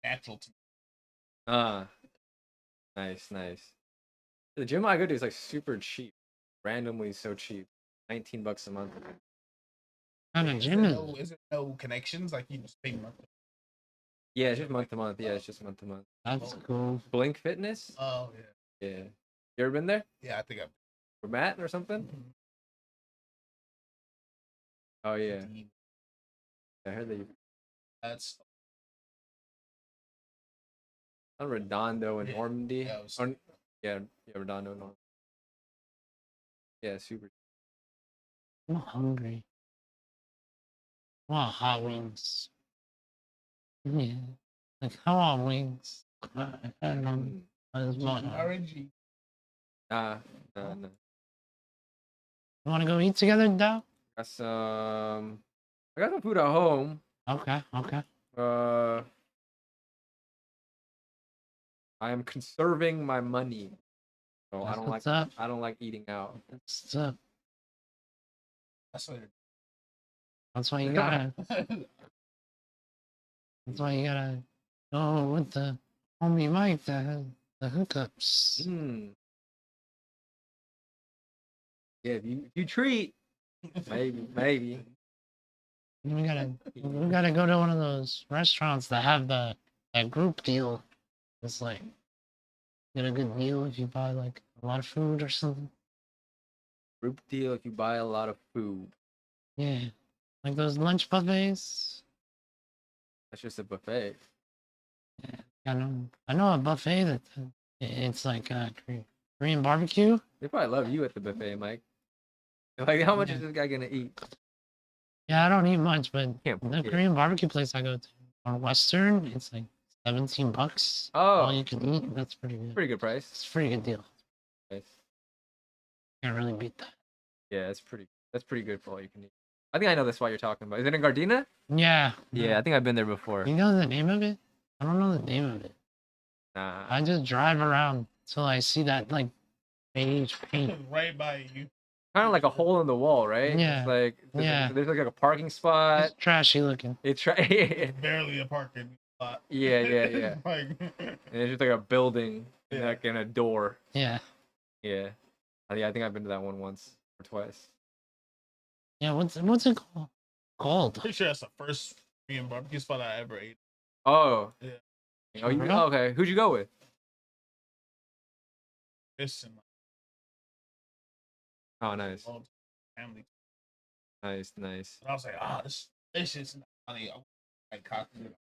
Natural to me. Nice. The gym I go to is like super cheap. Randomly so cheap. $19 a month. Kind of gym is. Is it no connections? Like you just pay monthly? Yeah, it's just month to month. Yeah, it's just month to month. That's cool. Blink Fitness? Oh yeah. Yeah. You ever been there? Yeah, I think I've. For Matt or something? Oh yeah. I heard that you That's on Redondo and Yeah, Normandy. yeah, it was- Yeah, Redondo and Normandy. Yeah, super. I'm hungry. I want hot wings. Yeah. Like, I want wings. I don't know. I just want. RNG. No. You want to go eat together, Dow? Got some. I got some food at home. Okay. I am conserving my money. So That's what's up. I don't like eating out. That's up. That's what. That's why you gotta. That's why you gotta go with the homie Mike that has the hookups. Hmm. Yeah, if you treat, maybe. We gotta go to one of those restaurants that have that group deal. It's like get a good deal if you buy like a lot of food or something. Group deal if you buy a lot of food. Yeah, like those lunch buffets. That's just a buffet. I know a buffet that it's like Korean barbecue. They probably love you at the buffet, Mike. They're like, how much Yeah. is this guy gonna eat? Yeah, I don't eat much, but Can't the yeah. Korean barbecue place I go to on Western, it's like $17. All Oh, you can eat. That's pretty good. pretty good price. It's a pretty good deal. Nice. Can't really beat that. Yeah, that's pretty good for all you can eat. I think I know that's why you're talking about. Is it in Gardena? Yeah. Yeah, I think I've been there before. You know the name of it? I don't know the name of it. Nah. I just drive around till I see that like beige paint. Right by you. Kind of like a hole in the wall, right? Yeah. It's like Yeah. there's like a parking spot. It's trashy looking. It's right. Barely a parking spot. Yeah. Like, And it's just like a building and Yeah. like in a door. Yeah. Yeah. I think I've been to that one once or twice. Yeah. What's it called? Called. pretty sure that's the first Korean barbecue spot I ever ate. Oh. Yeah. Oh, you Really? okay? Who'd you go with? This and Oh, nice, my family. nice. And I was like, this shit's not funny. I caught it.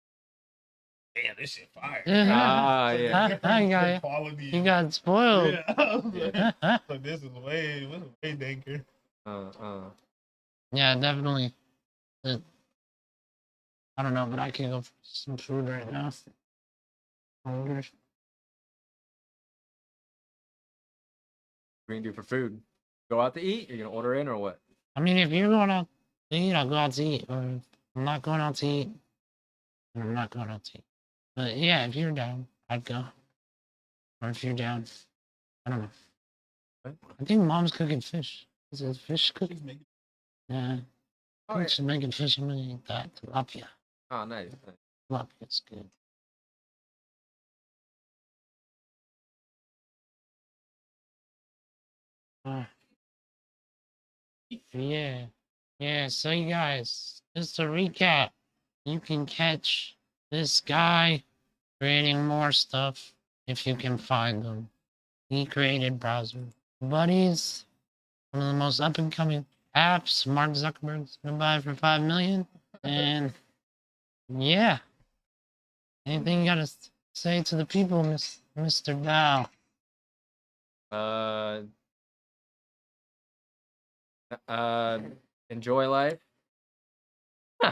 Damn, this shit fire. Ah, It's like yeah. different I got ya. quality. You got spoiled. Yeah. I was Yeah. like, so this is way danker. Yeah, definitely. I don't know, but I can go for some food right now. Hungry. What are you gonna do for food? Go out to eat? You're gonna order in or what? I mean, if you're going out to eat, I'll go out to eat. Or if I'm not going out to eat, I'm not going out to eat. But yeah, if you're down, I'd go. Or if you're down, I don't know. What? I think mom's cooking fish. Is it fish cooking? Please make it. Yeah. I Oh, think she's making fish. I'm gonna eat that. Tilapia. oh nice. Tilapia's good. Uh, yeah. Yeah, so you guys, just to recap, you can catch this guy creating more stuff if you can find them. He created Browser Buddies, one of the most up and coming apps. Mark Zuckerberg's gonna buy it for $5 million. And yeah. Anything you gotta say to the people, Mr. Dow? Enjoy life.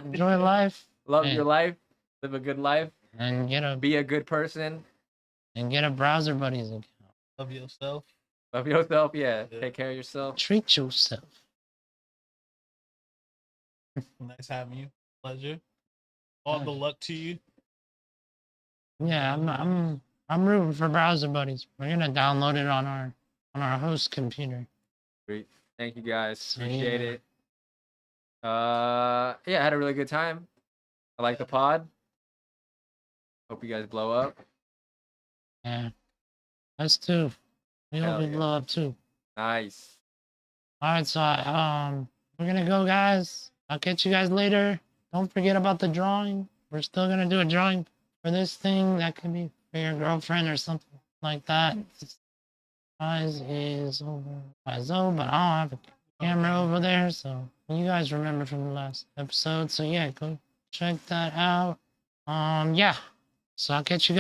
Enjoy life Love Yeah. your life. Live a good life. and Be a good person. get a Browser Buddies account. Love yourself. Love yourself. Yeah. Yeah. Take care of yourself. Treat yourself. Nice having you. Pleasure. All the luck to you. Yeah, I'm rooting for Browser Buddies. We're gonna download it on our host computer. Great. Thank you guys. So, Appreciate yeah. it. Yeah, I had a really good time. I like the pod. Hope you guys blow up. Yeah, us too. We Hell hope we yeah. blow up too. Nice. All right, so we're gonna go, guys. I'll catch you guys later. Don't forget about the drawing. We're still gonna do a drawing for this thing. That could be for your girlfriend or something like that. Eyes is over by Zoe, but I don't have a camera over there, so you guys remember from the last episode. So yeah, go check that out. Yeah. So I'll catch you guys.